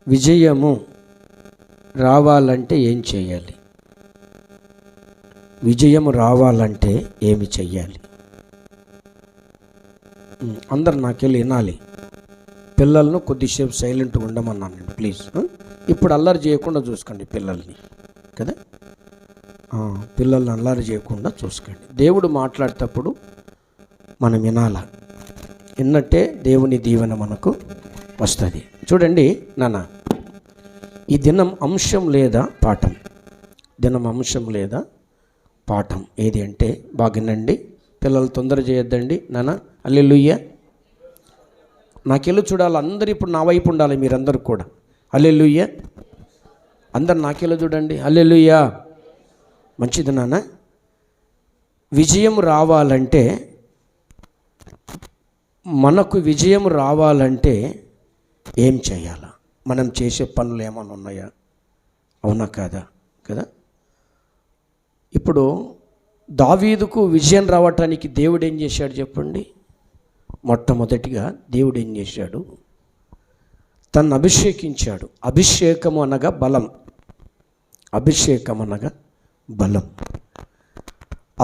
విజయము రావాలంటే ఏం చేయాలి? విజయము రావాలంటే ఏమి చెయ్యాలి? అందరు నాకెళ్ళి వినాలి. పిల్లలను కొద్దిసేపు సైలెంట్గా ఉండమన్నానండి ప్లీజ్. ఇప్పుడు అల్లరి చేయకుండా చూసుకోండి పిల్లల్ని, కదా, పిల్లల్ని అల్లరి చేయకుండా చూసుకోండి. దేవుడు మాట్లాడేటప్పుడు మనం వినాల, విన్నట్టే దేవుని దీవెన మనకు వస్తుంది. చూడండి నాన్న, ఈ దినం అంశం లేదా పాఠం, దినం అంశం లేదా పాఠం ఏది అంటే బాగునండి. పిల్లలు తొందర చేయొద్దండి నాన్న. హల్లెలూయా. నాకెళ్ళు చూడాలి, అందరు ఇప్పుడు నా వైపు ఉండాలి, మీరందరూ కూడా. హల్లెలూయా. అందరు నాకెళ్ళు చూడండి. హల్లెలూయా. మంచిది నాన్న. విజయం రావాలంటే, మనకు విజయం రావాలంటే ఏం చేయాలా? మనం చేసే పనులు ఏమైనా ఉన్నాయా? అవునా కాదా? కదా. ఇప్పుడు దావీదుకు విజయం రావటానికి దేవుడు ఏం చేశాడు చెప్పండి? మొట్టమొదటిగా దేవుడు ఏం చేశాడు? తను అభిషేకించాడు. అభిషేకము అనగా బలం. అభిషేకం అనగా బలం.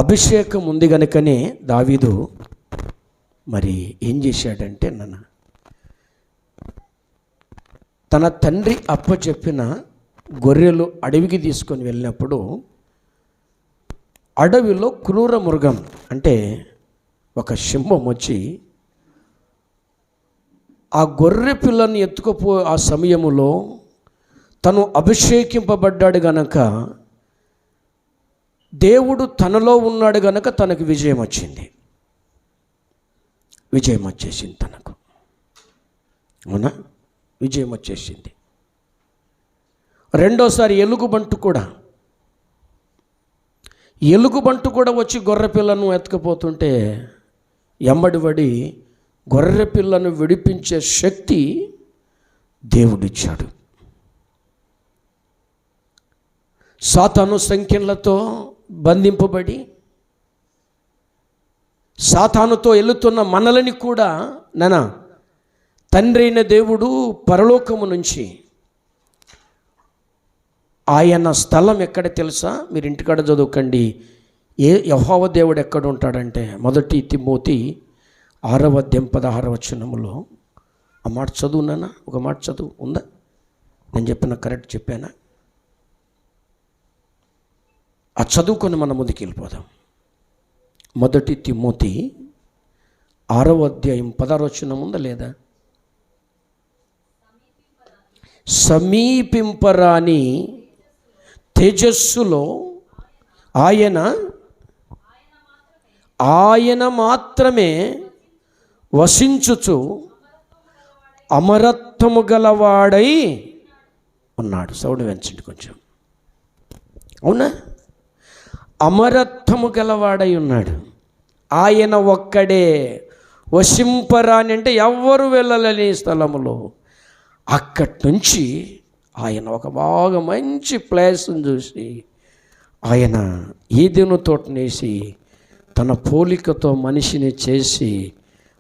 అభిషేకం ఉంది కనుకనే దావీదు మరి ఏం చేశాడంటే నాన్న, తన తండ్రి అప్పచెప్పిన గొర్రెలు అడవికి తీసుకొని వెళ్ళినప్పుడు అడవిలో క్రూర మృగం అంటే ఒక సింహం వచ్చి ఆ గొర్రె పిల్లని ఎత్తుకుపో ఆ సమయములో తను అభిషేకింపబడ్డాడు గనక, దేవుడు తనలో ఉన్నాడు గనక తనకు విజయం వచ్చింది. విజయం వచ్చేసింది తనకు. అవునా? విజయం వచ్చేసింది. రెండోసారి ఎలుగుబంటు కూడా వచ్చి గొర్రె పిల్లను ఎత్తుకుపోతుంటే ఎంబడిపడి గొర్రె పిల్లను విడిపించే శక్తి దేవుడిచ్చాడు. సాతాను సంఖ్యలతో బంధింపబడి సాతానుతో వెళుతున్న మనలని కూడా నాన్న తండ్రి అయిన దేవుడు పరలోకము నుంచి, ఆయన స్థలం ఎక్కడ తెలుసా? మీరు ఇంటికాడ చదువుకండి. యెహోవా దేవుడు ఎక్కడ ఉంటాడంటే 1 తిమోతి 6:16 ఆ మాట చదువు నాన్న. ఒక మాట చదువు. ఉందా? నేను చెప్పిన కరెక్ట్ చెప్పానా? ఆ చదువుకొని మనం ముందుకు వెళ్ళిపోదాం. 1 తిమోతి 6:16 ఉందా లేదా? సమీపింపరాని తేజస్సులో ఆయన మాత్రమే వసించుచు అమరత్వము గలవాడై ఉన్నాడు. సౌండ్ పెంచండి కొంచెం. అవునా? అమరత్వము గలవాడై ఉన్నాడు. ఆయన ఒక్కడే. వసింపరాని అంటే ఎవ్వరు వెళ్ళలేని స్థలములో అక్కడి నుంచి ఆయన ఒక బాగా మంచి ప్లేస్ని చూసి ఆయన ఈదెను తోటనేసి తన పోలికతో మనిషిని చేసి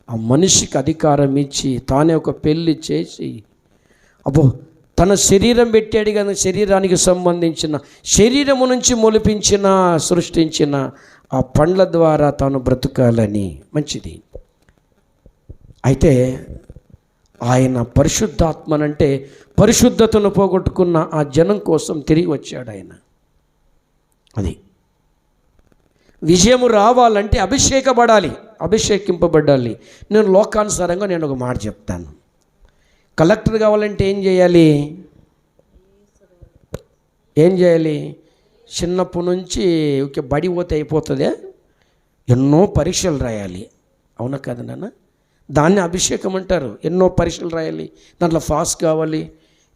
ఆ మనిషికి అధికారం ఇచ్చి తానే ఒక పెళ్ళి చేసి తన శరీరం పెట్టాడు కానీ శరీరానికి సంబంధించిన శరీరము నుంచి మొలిపించిన సృష్టించిన ఆ పండ్ల ద్వారా తాను బ్రతకాలని. మంచిది. అయితే ఆయన పరిశుద్ధాత్మనంటే పరిశుద్ధతను పోగొట్టుకున్న ఆ జనం కోసం తిరిగి వచ్చాడు ఆయన. అది విజయము రావాలంటే అభిషేకింపబడాలి. నేను లోకానుసారంగా నేను ఒక మాట చెప్తాను. కలెక్టర్ కావాలంటే ఏం చేయాలి? చిన్నప్పటి నుంచి బడి పోతే అయిపోతుందే? ఎన్నో పరీక్షలు రాయాలి. అవునా కదా నాన్న? దాన్ని అభిషేకం అంటారు. ఎన్నో పరీక్షలు రాయాలి, దాంట్లో పాస్ కావాలి,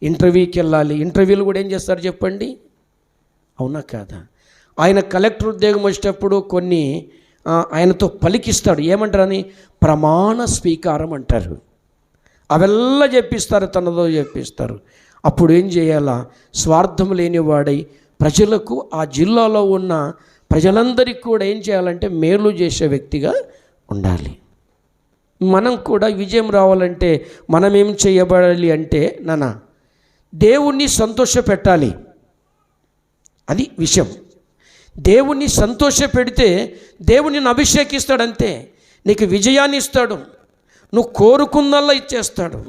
ఇంటర్వ్యూకి వెళ్ళాలి. ఇంటర్వ్యూలు కూడా ఏం చేస్తారు చెప్పండి? అవునా కాదా? ఆయన కలెక్టర్ ఉద్యోగం వచ్చేటప్పుడు కొన్ని ఆయనతో పలికిస్తాడు. ఏమంటారని? ప్రమాణ స్వీకారం అంటారు. అవెల్లా చెప్పిస్తారు, తనతో చెప్పిస్తారు. అప్పుడు ఏం చేయాలా? స్వార్థం లేనివాడై ప్రజలకు, ఆ జిల్లాలో ఉన్న ప్రజలందరికీ కూడా ఏం చేయాలంటే మేలు చేసే వ్యక్తిగా ఉండాలి. మనం కూడా విజయం రావాలంటే మనం ఏం చేయబడాలి అంటే నాన్న దేవుణ్ణి సంతోషపెట్టాలి. అది విషయం. దేవుణ్ణి సంతోషపెడితే దేవుడు నిన్ను అభిషేకిస్తాడంతే. నీకు విజయాన్ని ఇస్తాడు. నువ్వు కోరుకుందల్లా ఇచ్చేస్తాడు,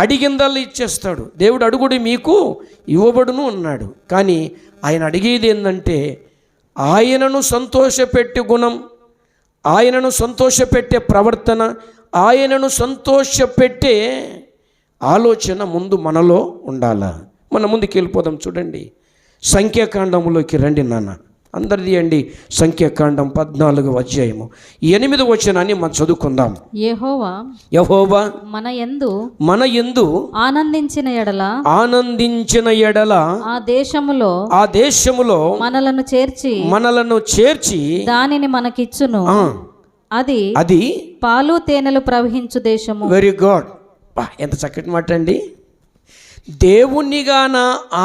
అడిగిందల్లా ఇచ్చేస్తాడు. దేవుడు అడుగుడి మీకు ఇవ్వబడును అన్నాడు. కానీ ఆయన అడిగేది ఏంటంటే ఆయనను సంతోషపెట్టే గుణం, ఆయనను సంతోషపెట్టే ప్రవర్తన, ఆయనను సంతోషపెట్టే ఆలోచన ముందు మనలో ఉండాలా. మన ముందుకు వెళ్ళిపోదాం. చూడండి, సంఖ్యాకాండంలోకి రండి నాన్న, అందరిది అండి. సంఖ్యాకాండం 14వ అధ్యాయము 8వ వచనాన్ని మనం చదువుకుందాం. యెహోవా మన యందు ఆనందించిన ఎడల ఆ దేశములో మనలను చేర్చి దానిని మనకిచ్చును. అది పాలు తేనెలు ప్రవహించు దేశము. Very good. ఎంత చక్కటి మాట అండి. దేవునిగాన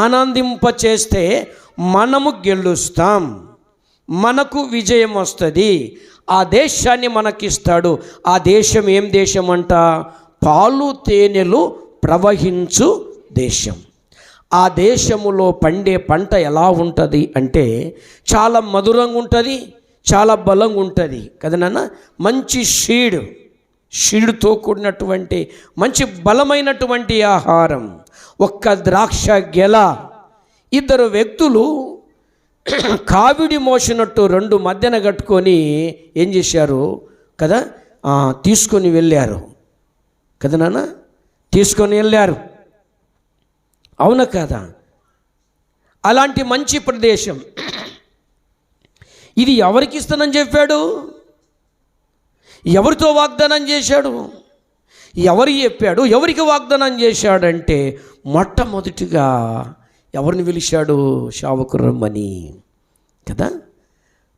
ఆనందింప చేస్తే మనము గెలుస్తాం, మనకు విజయం వస్తుంది. ఆ దేశాన్ని మనకిస్తాడు. ఆ దేశం ఏం దేశం అంట? పాలు తేనెలు ప్రవహించు దేశం. ఆ దేశములో పండే పంట ఎలా ఉంటుంది అంటే చాలా మధురంగా ఉంటుంది, చాలా బలంగా ఉంటుంది కదా నాన్న. మంచి షీడుతో కూడినటువంటి మంచి బలమైనటువంటి ఆహారం. ఒక్క ద్రాక్ష గెల, ఇద్దరు వ్యక్తులు కావిడి మోసినట్టు రెండు మధ్యన కట్టుకొని ఏం చేశారు కదా, తీసుకొని వెళ్ళారు కదా నాన్న, తీసుకొని వెళ్ళారు. అవునా కదా? అలాంటి మంచి ప్రదేశం ఇది. ఎవరికి ఇస్తానని చెప్పాడు? ఎవరితో వాగ్దానం చేశాడు? ఎవరు చెప్పాడు? ఎవరికి వాగ్దానం చేశాడంటే మొట్టమొదటిగా ఎవరిని పిలిచాడు? శావకు రమ్మని కదా,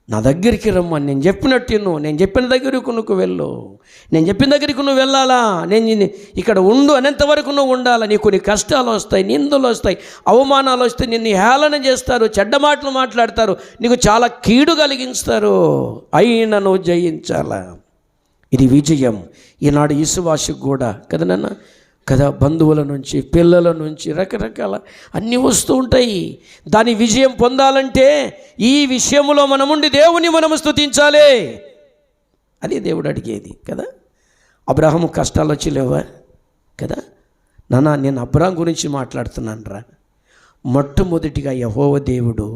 నా దగ్గరికి రమ్మని. నేను చెప్పినట్టు నేను చెప్పిన దగ్గరకు నువ్వు వెళ్ళు, నేను చెప్పిన దగ్గరికి నువ్వు వెళ్ళాలా, నేను ఇక్కడ ఉండు అనేంతవరకు నువ్వు ఉండాలా. నీకు కొన్ని కష్టాలు వస్తాయి, నిందలు వస్తాయి, అవమానాలు వస్తాయి, నిన్ను హేళన చేస్తారు, చెడ్డ మాటలు మాట్లాడతారు, నీకు చాలా కీడు కలిగిస్తారు. అయినా నువ్వు జయించాలా. ఇది విజయం. ఈనాడు విశ్వాసికి కూడా కదా నాన్న, కదా, బంధువుల నుంచి, పిల్లల నుంచి రకరకాల అన్నీ వస్తూ ఉంటాయి. దాని విజయం పొందాలంటే ఈ విషయంలో మనముండి దేవుని మనము స్తుతించాలి. అది దేవుడు అడిగేది కదా. అబ్రహాము కష్టాలు వచ్చి లేవా కదా నాన్న. నేను అబ్రహాం గురించి మాట్లాడుతున్నాను రా. మొట్టమొదటిగా యెహోవా దేవుడు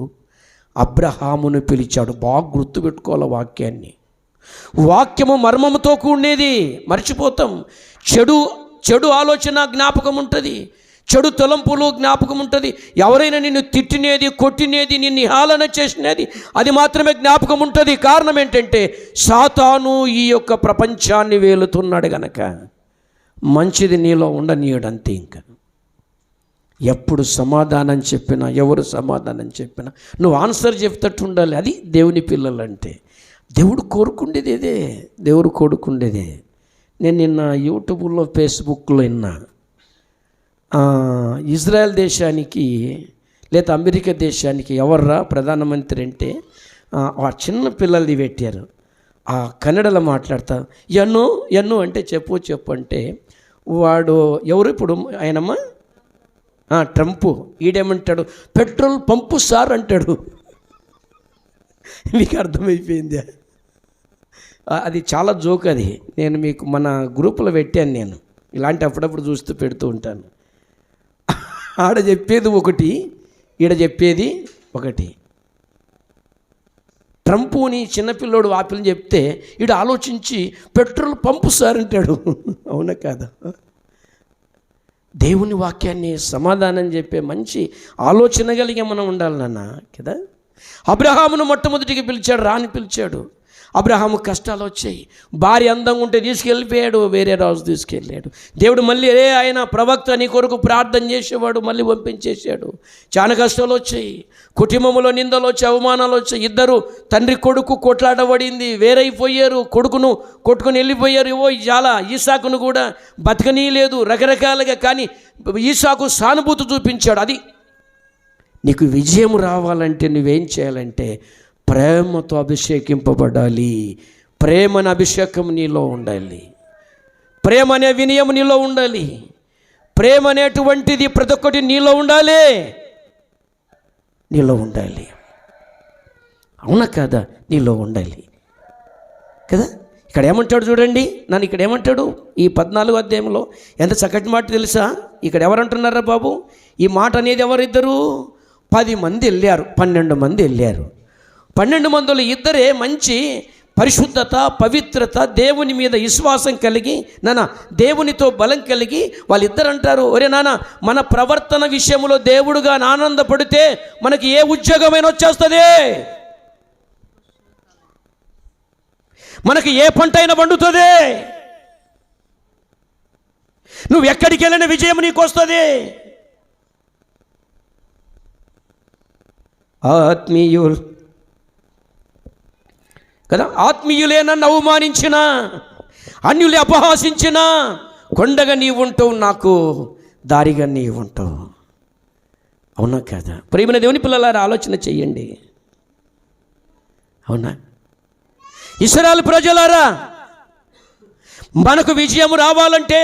అబ్రహామును పిలిచాడు. బాగా గుర్తుపెట్టుకోవాలి వాక్యాన్ని. వాక్యము మర్మముతో కూడినది, మర్చిపోతాం. చెడు ఆలోచన జ్ఞాపకం ఉంటుంది, చెడు తలంపులు జ్ఞాపకం ఉంటుంది. ఎవరైనా నిన్ను తిట్టినేది, కొట్టినేది, నిన్ను హేళన చేసినది అది మాత్రమే జ్ఞాపకం ఉంటుంది. కారణం ఏంటంటే సాతాను ఈ యొక్క ప్రపంచాన్ని వేలుతున్నాడు గనక మంచిది నీలో ఉండనీయడు అంతే. ఇంకా ఎప్పుడు సమాధానం చెప్పినా, ఎవరు సమాధానం చెప్పినా నువ్వు ఆన్సర్ చెప్తట్టు ఉండాలి. అది దేవుని పిల్లలంటే. దేవుడు కోరుకుండేది ఇదే, దేవుడు కోరుకుండేదే. నేను నిన్న యూట్యూబ్లో, ఫేస్బుక్లో విన్నా, ఇజ్రాయెల్ దేశానికి లేదా అమెరికా దేశానికి ఎవర్రా ప్రధానమంత్రి అంటే ఆ చిన్న పిల్లల్ని పెట్టారు. ఆ కన్నడలో మాట్లాడతారు. ఎన్ను అంటే చెప్పు అంటే వాడు ఎవరు ఇప్పుడు ఆయనమ్మా ట్రంప్. ఈడేమంటాడు? పెట్రోల్ పంపు సార్ అంటాడు. మీకు అర్థమైపోయింది. అది చాలా జోక్. అది నేను మీకు మన గ్రూపులో పెట్టాను. నేను ఇలాంటి అప్పుడప్పుడు చూస్తూ పెడుతూ ఉంటాను. ఆడ చెప్పేది ఒకటి, ఈడ చెప్పేది ఒకటి. ట్రంపుని చిన్నపిల్లోడు ఆపిల్ని చెప్తే ఈడ ఆలోచించి పెట్రోల్ పంపు సార్ అంటాడు. అవునా కాదా? దేవుని వాక్యాన్ని సమాధానం చెప్పే మంచి ఆలోచన కలిగి మనం ఉండాలి నాన్న కదా. అబ్రహామును మొట్టమొదటిగా పిలిచాడు, రాని పిలిచాడు. అబ్రహాము కష్టాలు వచ్చాయి. భార్య అందంగా ఉంటే తీసుకెళ్ళిపోయాడు, వేరే రాజు తీసుకెళ్ళాడు. దేవుడు మళ్ళీ ఆయన ప్రవక్త నీ కొరకు ప్రార్థన చేసేవాడు, మళ్ళీ పంపించేశాడు. చాలా కష్టాలు వచ్చాయి, కుటుంబంలో నిందలు వచ్చాయి, అవమానాలు వచ్చాయి. ఇద్దరు తండ్రి కొడుకు కొట్లాడబడింది, వేరైపోయారు, కొడుకును కొట్టుకుని వెళ్ళిపోయారు. చాలా ఈసాకును కూడా బతకనీయలేదు రకరకాలుగా. కానీ ఈసాకు సానుభూతి చూపించాడు. అది నీకు విజయం రావాలంటే నువ్వేం చేయాలంటే ప్రేమతో అభిషేకింపబడాలి. ప్రేమని అభిషేకం నీలో ఉండాలి, ప్రేమ అనే వినయం నీలో ఉండాలి, ప్రేమ అనేటువంటిది ప్రతి ఒక్కటి నీలో ఉండాలి, నీలో ఉండాలి. అవునా కాదా? నీలో ఉండాలి కదా. ఇక్కడ ఏమంటాడు చూడండి, నన్ను ఇక్కడ ఏమంటాడు ఈ 14వ అధ్యాయంలో, ఎంత చక్కటి మాట తెలుసా? ఇక్కడ ఎవరంటున్నారా బాబు? ఈ మాట అనేది ఎవరిద్దరు? 10 మంది వెళ్ళారు, 12 మంది వెళ్ళారు. 12 మందిలో ఇద్దరే మంచి పరిశుద్ధత, పవిత్రత, దేవుని మీద విశ్వాసం కలిగి, నాన్న దేవునితో బలం కలిగి వాళ్ళిద్దరు అంటారు, ఒరే నాన్న మన ప్రవర్తన విషయంలో దేవుడుగా ఆనందపడితే మనకి ఏ ఉద్యోగమైనా వచ్చేస్తుంది, మనకి ఏ పంట అయినా పండుతుంది, నువ్వు ఎక్కడికి వెళ్ళిన విజయం నీకు వస్తుంది. ఆత్మీయులు కదా, ఆత్మీయులే నన్ను అవమానించిన, అన్యులే అపహాసించిన, కొండగా నీవు ఉంటావు, నాకు దారిగా నీవు ఉంటావు. అవునా కదా? ప్రియమైన దేవుని పిల్లలారా ఆలోచన చెయ్యండి. అవునా? ఇశ్రాయేలు ప్రజలారా, మనకు విజయం రావాలంటే,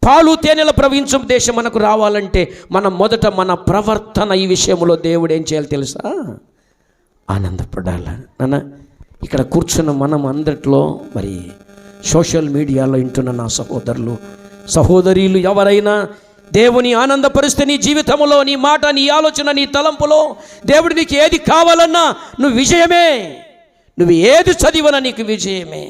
పాలు తేనెల ప్రవహించు దేశం మనకు రావాలంటే, మనం మొదట మన ప్రవర్తన ఈ విషయంలో దేవుడు ఏం చేయాలి తెలుసా? ఆనందపడాల. నాన్న ఇక్కడ కూర్చున్న మనం అందరిలో, మరి సోషల్ మీడియాలో వింటున్న నా సహోదరులు సహోదరీలు ఎవరైనా దేవుని ఆనందపరిస్తే నీ జీవితంలో, నీ మాట, నీ ఆలోచన, నీ తలంపులో దేవుడు నీకు ఏది కావాలన్నా నువ్వు విజయమే. నువ్వు ఏది చదివనా నీకు విజయమే,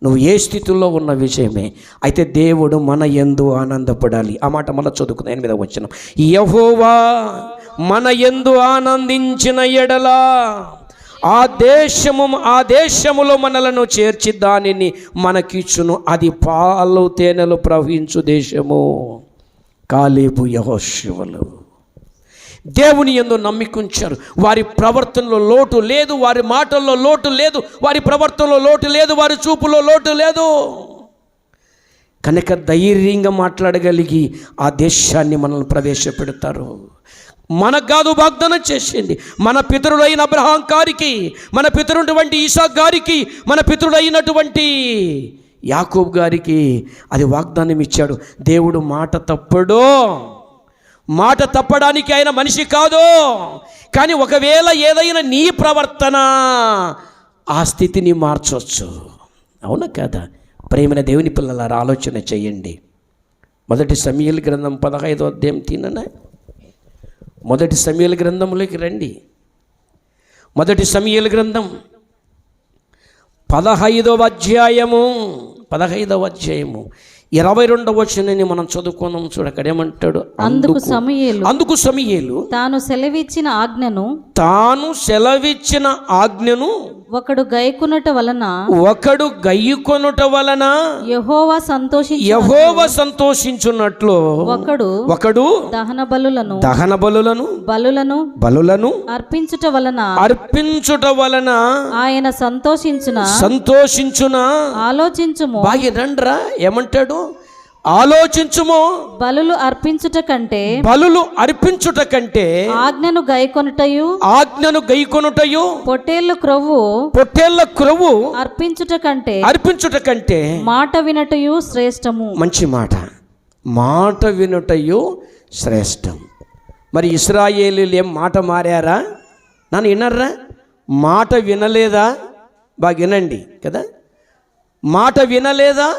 నువ్వు ఏ స్థితిలో ఉన్న విజయమే. అయితే దేవుడు మన యందు ఆనందపడాలి. ఆ మాట మళ్ళీ చదువుకున్న 8వ వచనం, యెహోవా మన యందు ఆనందించిన ఎడల ఆ దేశములో మనలను చేర్చి దానిని మనకిచ్చును, అది పాలు తేనెలు ప్రవహించు దేశము. కాలేబు యెహోషువలు దేవుని యందు నమ్మికుంచారు. వారి ప్రవర్తనలో లోటు లేదు, వారి మాటల్లో లోటు లేదు, వారి ప్రవర్తనలో లోటు లేదు, వారి చూపులో లోటు లేదు. కనుక ధైర్యంగా మాట్లాడగలిగి ఆ దేశాన్ని మనల్ని ప్రవేశపెడతారు. మనకు కాదు వాగ్దానం చేసింది, మన పితరుడైన అబ్రహాం గారికి, మన పితరుడైనటువంటి ఇసాక్ గారికి, మన పితరుడైనటువంటి యాకోబు గారికి అది వాగ్దానం ఇచ్చాడు. దేవుడు మాట తప్పడు, మాట తప్పడానికి ఆయన మనిషి కాదు. కానీ ఒకవేళ ఏదైనా నీ ప్రవర్తన ఆ స్థితిని మార్చవచ్చు. అవునా కదా? ప్రేమైన దేవుని పిల్లలారా ఆలోచన చెయ్యండి. 1 సమూయేలు గ్రంథం 15వ అధ్యాయం తిననా? 1 సమూయేలు గ్రంథంలోకి రండి. 1 సమూయేలు గ్రంథం 15వ అధ్యాయము 22వ వచనాన్ని మనం చదువుకున్నాం. చూడ అక్కడ ఏమంటాడు? అందుకు సమూయేలు తాను సెలవిచ్చిన ఆజ్ఞను ఒకడు గైకొనుట వలన యెహోవా సంతోషించున్నట్లు ఒకడు దహన బలులను అర్పించుట వలన ఆయన సంతోషించున. ఆలోచించుము. బాగా రండ్రా, ఏమంటాడు? ఆలోచించుము. బలులు అర్పించుట కంటే ఆజ్ఞను గైకొనుటయు పొట్టేళ్ల క్రొవ్వు అర్పించుట కంటే మాట వినుటయు శ్రేష్టము. మంచి మాట వినుటయు శ్రేష్టం. మరి ఇశ్రాయేలీయులు ఏం మాట మారారా? నన్ను వినర్రా? మాట వినలేదా? బాగా వినండి కదా. మాట వినలేదు.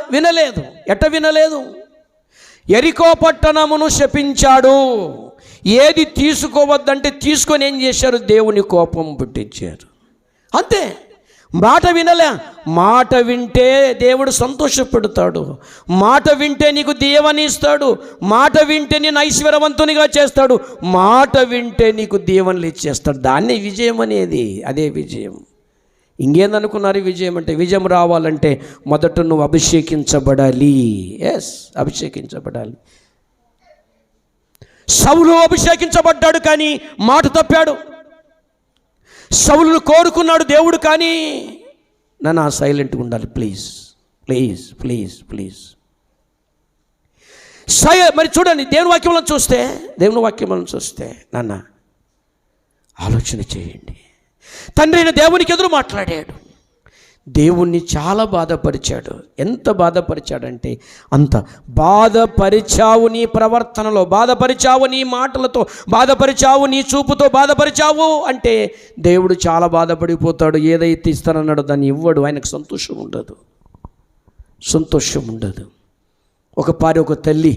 ఎట్ట వినలేదు? యెరికో పట్టణమును శపించాడు. ఏది తీసుకోవద్దంటే తీసుకొని ఏం చేశారు? దేవుని కోపం పుట్టించారు. అంతే. మాట వినలే. మాట వింటే దేవుడు సంతోషపెడతాడు. మాట వింటే నీకు దీవెన ఇస్తాడు. మాట వింటే నేను ఐశ్వర్యవంతునిగా చేస్తాడు. మాట వింటే నీకు దీవెనలు ఇచ్చేస్తాడు. దాన్నే విజయం అనేది. అదే విజయం. ఇంకేందనుకున్నారు విజయం అంటే? విజయం రావాలంటే మొదట నువ్వు అభిషేకించబడాలి. అభిషేకించబడాలి. సౌలు అభిషేకించబడ్డాడు కానీ మాట తప్పాడు. సౌలును కోరుకున్నాడు దేవుడు కానీ నన్ను సైలెంట్గా ఉండాలి ప్లీజ్. మరి చూడండి, దేవుని వాక్యంలో చూస్తే నాన్న ఆలోచన చేయండి. తండ్రి అయిన దేవునికి ఎదురు మాట్లాడాడు. దేవుణ్ణి చాలా బాధపరిచాడు. ఎంత బాధపరిచాడంటే అంత బాధపరిచావు, నీ ప్రవర్తనలో బాధపరిచావు, నీ మాటలతో బాధపరిచావు, నీ చూపుతో బాధపరిచావు అంటే దేవుడు చాలా బాధపడిపోతాడు. ఏదైతే ఇస్తానన్నాడో దాన్ని ఇవ్వడు. ఆయనకు సంతోషం ఉండదు. ఒక తల్లి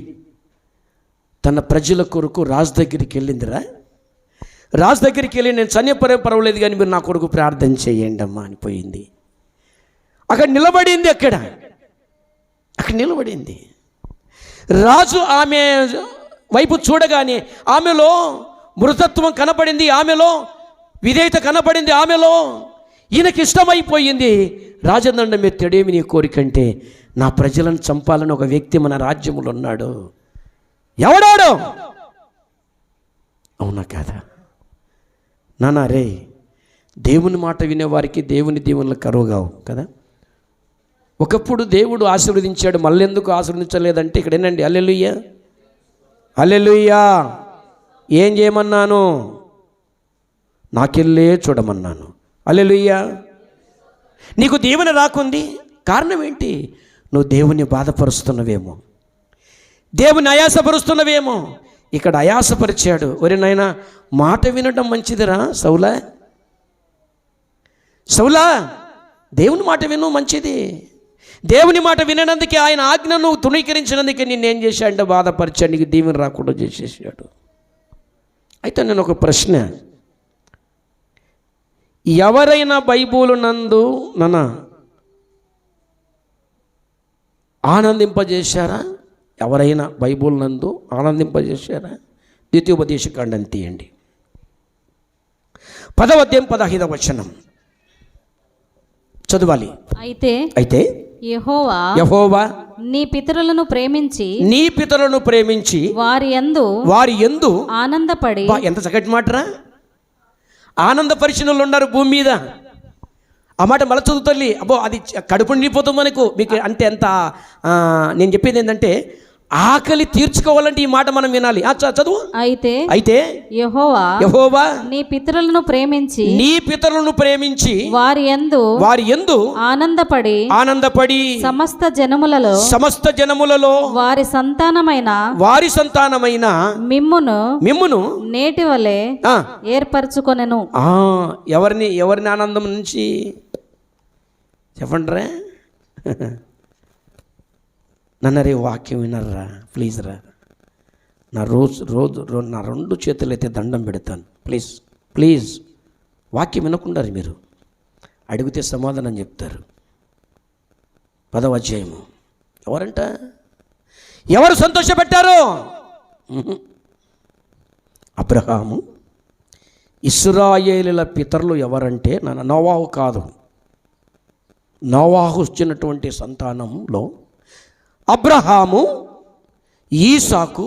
తన ప్రజల కొరకు రాజు దగ్గరికి వెళ్ళిందిరా. రాజు దగ్గరికి వెళ్ళి, నేను చనిపోయే పర్వాలేదు కానీ మీరు నా కొరకు ప్రార్థన చేయండి అమ్మా అని పోయింది. అక్కడ నిలబడింది. రాజు ఆమె వైపు చూడగానే ఆమెలో మృతత్వం కనపడింది, ఆమెలో విధేయత కనపడింది, ఆమెలో ఈయనకి ఇష్టమైపోయింది. రాజదండం ఎత్తడేమి నీ కోరికంటే, నా ప్రజలను చంపాలని ఒక వ్యక్తి మన రాజ్యంలో ఉన్నాడు. ఎవడాడు? అవునా కాదా నాన్న? రే, దేవుని మాట వినేవారికి దేవుని దీవెనలు కరువుగావు కదా. ఒకప్పుడు దేవుడు ఆశీర్వదించాడు, మళ్ళీ ఎందుకు ఆశీర్వదించలేదంటే ఇక్కడ ఏనండి, హల్లెలూయా హల్లెలూయా. ఏం చేయమన్నాను? నాకెళ్ళే చూడమన్నాను. హల్లెలూయా. నీకు దీవెన రాకుంది, కారణం ఏంటి? నువ్వు దేవుని బాధపరుస్తున్నవేమో, దేవుని ఆయాసపరుస్తున్నవేమో. ఇక్కడ ఆయాసపరిచాడు. ఒరే నాయనా, మాట వినడం మంచిదిరా సౌలా, దేవుని మాట విను, మంచిది. దేవుని మాట వినడానికి, ఆయన ఆజ్ఞను తృణీకరించినందుకే నిన్నేం చేశాడంటే బాధపరిచాడు, నీకు దీవెన రాకుండా చేసేసాడు. అయితే నేను ఒక ప్రశ్న, ఎవరైనా బైబిలు నందు ఆనందింపజేశారా? ఎవరైనా బైబిల్ నందు ఆనందింపజేశారా? ద్వితీయోపదేశకాండం తీయండి, 10వ అధ్యాయం 15వ వచనం చదవాలి. అయితే యెహోవా నీ పితరులను ప్రేమించి వారి యందు ఆనందపడి. ఎంత చక్కటి మాటరా! ఆనందపరిచిన వాళ్ళు ఉన్నారు భూమి మీద. ఆ మాట మళ్ళీ చదువుతల్లి. అబ్బో, అది కడుపు నిండిపోతుంది మీకు అంటే ఎంత. నేను చెప్పేది ఏంటంటే, ఆకలి తీర్చుకోవాలంటే ఈ మాట మనం వినాలి. చదువు. అయితే యెహోవా నీ పితరులను ప్రేమించి వారి యందు ఆనందపడి సమస్త జనములలో వారి సంతానమైన మిమ్మును నేటి వలె ఏర్పరచుకొనెను. ఎవరిని ఆనందం నుంచి చెప్పండి రా. నన్నరే వాక్యం వినర్రా ప్లీజ్ రా. నా రోజు నా 2 చేతులు అయితే దండం పెడతాను. ప్లీజ్ వాక్యం వినకుండా మీరు అడిగితే సమాధానం చెప్తారు. 10వ అధ్యాయము. ఎవరు సంతోషపెట్టారు? అబ్రహాము. ఇశ్రాయేలుల పితరులు ఎవరంటే నోవాహు కాదు. నోవాహు వచ్చినటువంటి సంతానంలో అబ్రహాము, ఈసాకు,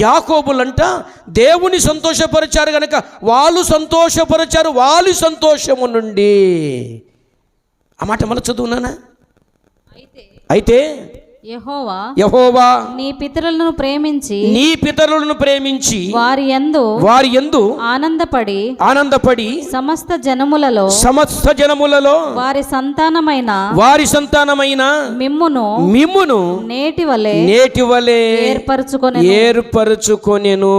యాకోబులంట దేవుని సంతోషపరిచారు కనుక వాళ్ళు సంతోషపరిచారు. వాళ్ళ సంతోషము నుండి ఆ మాట మన చదువునానా. అయితే యెహోవా నీ పితరులను ప్రేమించి వారి యందు ఆనందపడి సమస్త జనములలో వారి సంతానమైన మిమ్మును నేటి వలె ఏర్పరచుకొనెను.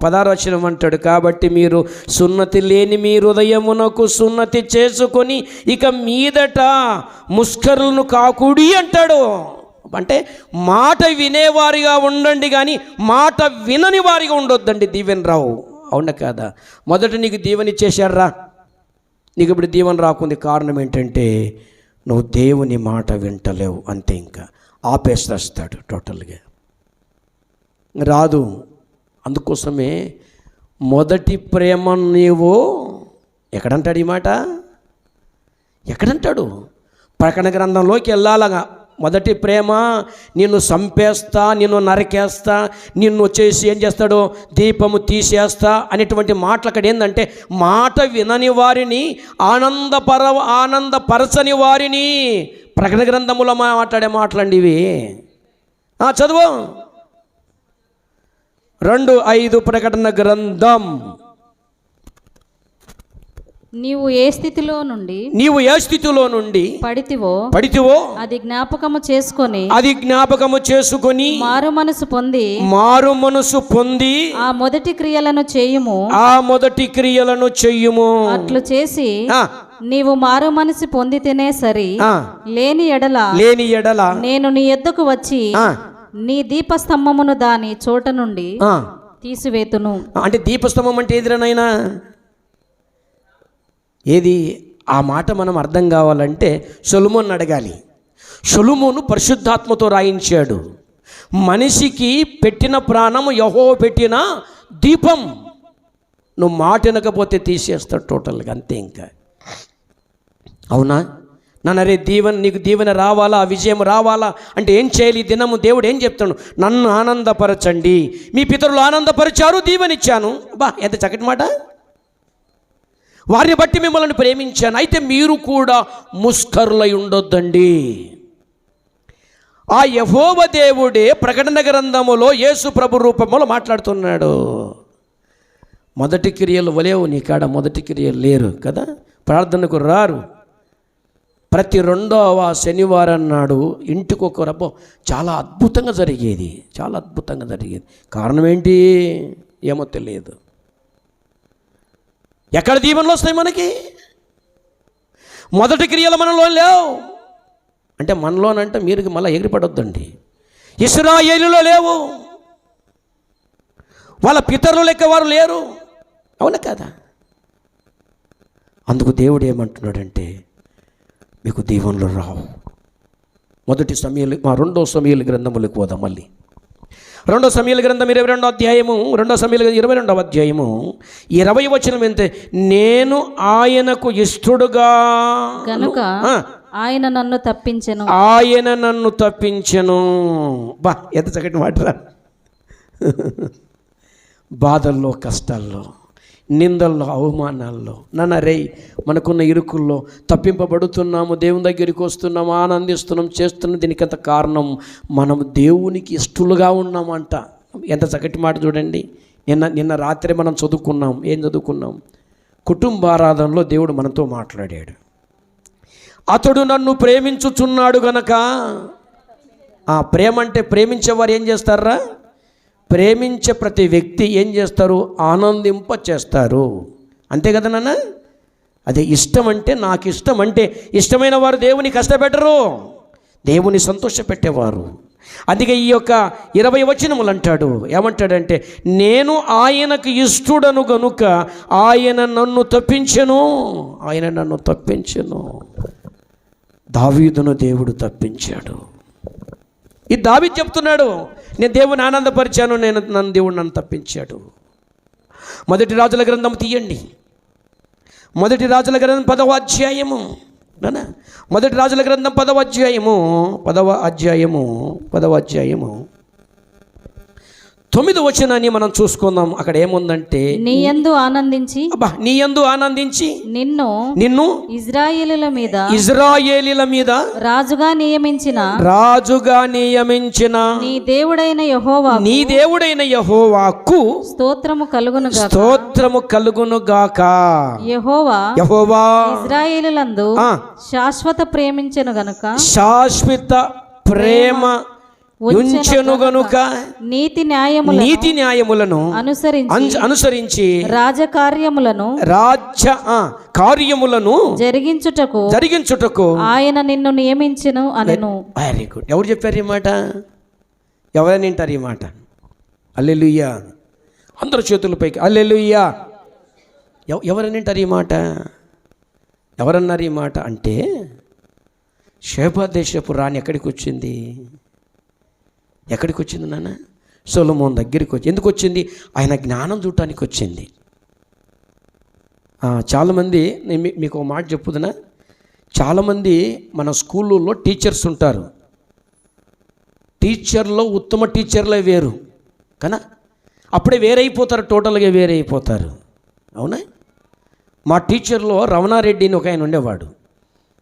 16వ వచనం అంటాడు, కాబట్టి మీరు సున్నతి లేని మీ హృదయమునకు సున్నతి చేసుకొని ఇక మీదట ముష్కరులను కాకుడి అంటాడు. అంటే మాట వినేవారిగా ఉండండి, కానీ మాట వినని వారిగా ఉండొద్దండి. దీవెన రావు. అవునా కాదా? మొదట నీకు దీవెన ఇచ్చేశారా, నీకు ఇప్పుడు దీవెన రాకుంది. కారణం ఏంటంటే నువ్వు దేవుని మాట వింటలేవు, అంతే. ఇంకా ఆపేస్తాడు టోటల్గా, రాదు. అందుకోసమే మొదటి ప్రేమ నీవు ఎక్కడంటాడు ఈ మాట? ఎక్కడంటాడు? ప్రకటన గ్రంథంలోకి వెళ్ళాలగా. మొదటి ప్రేమ నిన్ను చంపేస్తా, నిన్ను నరికేస్తా, నిన్ను వచ్చేసి ఏం చేస్తాడు, దీపము తీసేస్తా అనేటువంటి మాటలు అక్కడ ఏంటంటే, మాట వినని వారిని, ఆనందపరచని వారిని ప్రకటన గ్రంథములో మాట్లాడే మాటలండి ఇవి. చదువు 2:5 ప్రకటన గ్రంథం. నీవు ఏ స్థితిలో నుండి పడితివో అది జ్ఞాపకము చేసుకొని మారు మనసు పొంది ఆ మొదటి క్రియలను చేయుము అట్లు చేసి నీవు మారు మనసు పొందితేనే సరి, లేని ఎడల నేను నీ యొద్దకు వచ్చి నీ దీపస్తంభమును దాని చోట నుండి తీసివేతును. అంటే దీపస్తంభం అంటే ఎదురనైనా ఏది? ఆ మాట మనం అర్థం కావాలంటే సొలొమోను అడగాలి. సొలొమోను పరిశుద్ధాత్మతో రాయించాడు. మనిషికి పెట్టిన ప్రాణం యెహోవా పెట్టిన దీపం. నువ్వు మాట వినకపోతే తీసేస్తాడు టోటల్గా, అంతే. ఇంకా అవునా నన్నరే నీకు దీవెన రావాలా, విజయం రావాలా అంటే ఏం చేయాలి? దినము దేవుడు ఏం చెప్తాడు? నన్ను ఆనందపరచండి, మీ పితరులు ఆనందపరిచారు, దీవెనిచ్చాను. బా, ఎంత చక్కటి మాట. వారిని బట్టి మిమ్మల్ని ప్రేమించాను, అయితే మీరు కూడా ముష్కరులై ఉండొద్దండి. ఆ యెహోవా దేవుడే ప్రకటన గ్రంథములో యేసు ప్రభు రూపంలో మాట్లాడుతున్నాడు. మొదటి క్రియలు లేవు నీ కాడ, మొదటి క్రియలు లేరు కదా, ప్రార్థనకు రారు. ప్రతి 2వ శనివారం నాడు ఇంటికి ఒక రబ్బో చాలా అద్భుతంగా జరిగేది, చాలా అద్భుతంగా జరిగేది. కారణం ఏంటి ఏమో తెలియదు. ఎక్కడ దీవెనలు వస్తాయి మనకి? మొదటి క్రియలు మనలో లేవు. అంటే మనలోనంటే మీరు మళ్ళీ ఎగిరిపడొద్దండి. ఇశ్రాయేలులో లేవు, వాళ్ళ పితరులు లెక్క వారు లేరు. అవునా కదా? అందుకు దేవుడు ఏమంటున్నాడంటే మీకు దీవెనలు రావు. 2 సమూయేలు గ్రంథములకు పోదాం. మళ్ళీ 2 సమూయేలు గ్రంథం 22వ అధ్యాయము, 2 సమూయేలు 22వ అధ్యాయము 20వ వచనం ఏంటే, నేను ఆయనకు ఇష్టడుగా గనుక ఆయన నన్ను తప్పించెను. బా, ఎంత చక్కటి మాటరా. బాధల్లో, కష్టాల్లో, నిందల్లో, అవమానాల్లో, నన్నరే మనకున్న ఇరుకుల్లో తప్పింపబడుతున్నాము, దేవుని దగ్గరికి వస్తున్నాము, ఆనందిస్తున్నాం, చేస్తున్నాం. దీనికంత కారణం మనం దేవునికి ఇష్టలుగా ఉన్నామంట. ఎంత చక్కటి మాట చూడండి. నిన్న రాత్రి మనం చదువుకున్నాం. ఏం చదువుకున్నాం? కుటుంబారాధనలో దేవుడు మనతో మాట్లాడాడు. అతడు నన్ను ప్రేమించుచున్నాడు గనక. ప్రేమ అంటే ప్రేమించేవారు ఏం చేస్తారా? ప్రేమించే ప్రతి వ్యక్తి ఏం చేస్తారు? ఆనందింప చేస్తారు. అంతే కదా నాన్న? అదే ఇష్టం అంటే, నాకు ఇష్టం అంటే ఇష్టమైన వారు దేవుని కష్టపెట్టరు, దేవుని సంతోషపెట్టేవారు. అందుకే ఈ యొక్క 20 వచనములు అంటాడు. ఏమంటాడంటే, నేను ఆయనకు ఇష్టడను గనుక ఆయన నన్ను తప్పించెను. దావీదును దేవుడు తప్పించాడు. ఈ దావీదు చెప్తున్నాడు, నేను దేవుని ఆనందపరిచాను, దేవుడు నన్ను తప్పించాడు. మొదటి రాజుల గ్రంథం తీయండి. మొదటి రాజుల గ్రంథం 10వ అధ్యాయము. మొదటి రాజుల గ్రంథం 10వ అధ్యాయము 9వ వచనాన్ని మనం చూసుకుందాం. అక్కడ ఏముందంటే, నీ యందు ఆనందించి నిన్ను ఇశ్రాయేలీయుల మీద రాజుగా నియమించిన నీ దేవుడైన యెహోవాకు స్తోత్రము కలుగును గాక. యెహోవా ఇశ్రాయేలులందు శాశ్వత ప్రేమించెను గనుక, శాశ్వత ప్రేమ ఉంచెను గనుక, నీతి న్యాయములను అనుసరించి రాజ్య కార్యములను జరిగించుటకు ఆయన నిన్ను నియమించెను అనెను. Very good. ఎవరు చెప్పారు ఈ మాట? ఎవరైనా వింటారు ఈ మాట? హల్లెలూయా. అందరూ చేతుల పైకి హల్లెలూయా. ఎవరైనా వింటారు ఈ మాట? ఎవరన్నారు ఈ మాట అంటే, షేబా దేశపు రాణి ఎక్కడికి వచ్చింది నాన్న? సొలొమోను దగ్గరికి వచ్చి. ఎందుకు వచ్చింది? ఆయన జ్ఞానం చూడటానికి వచ్చింది. చాలామంది, నేను మీకు ఒక మాట చెప్పుదునా, చాలామంది మన స్కూళ్ళల్లో టీచర్స్ ఉంటారు. టీచర్లో ఉత్తమ టీచర్లే వేరు కదా, అప్పుడే వేరైపోతారు, టోటల్గా వేరైపోతారు. అవునా? మా టీచర్లో రమణారెడ్డి అని ఒక ఆయన ఉండేవాడు.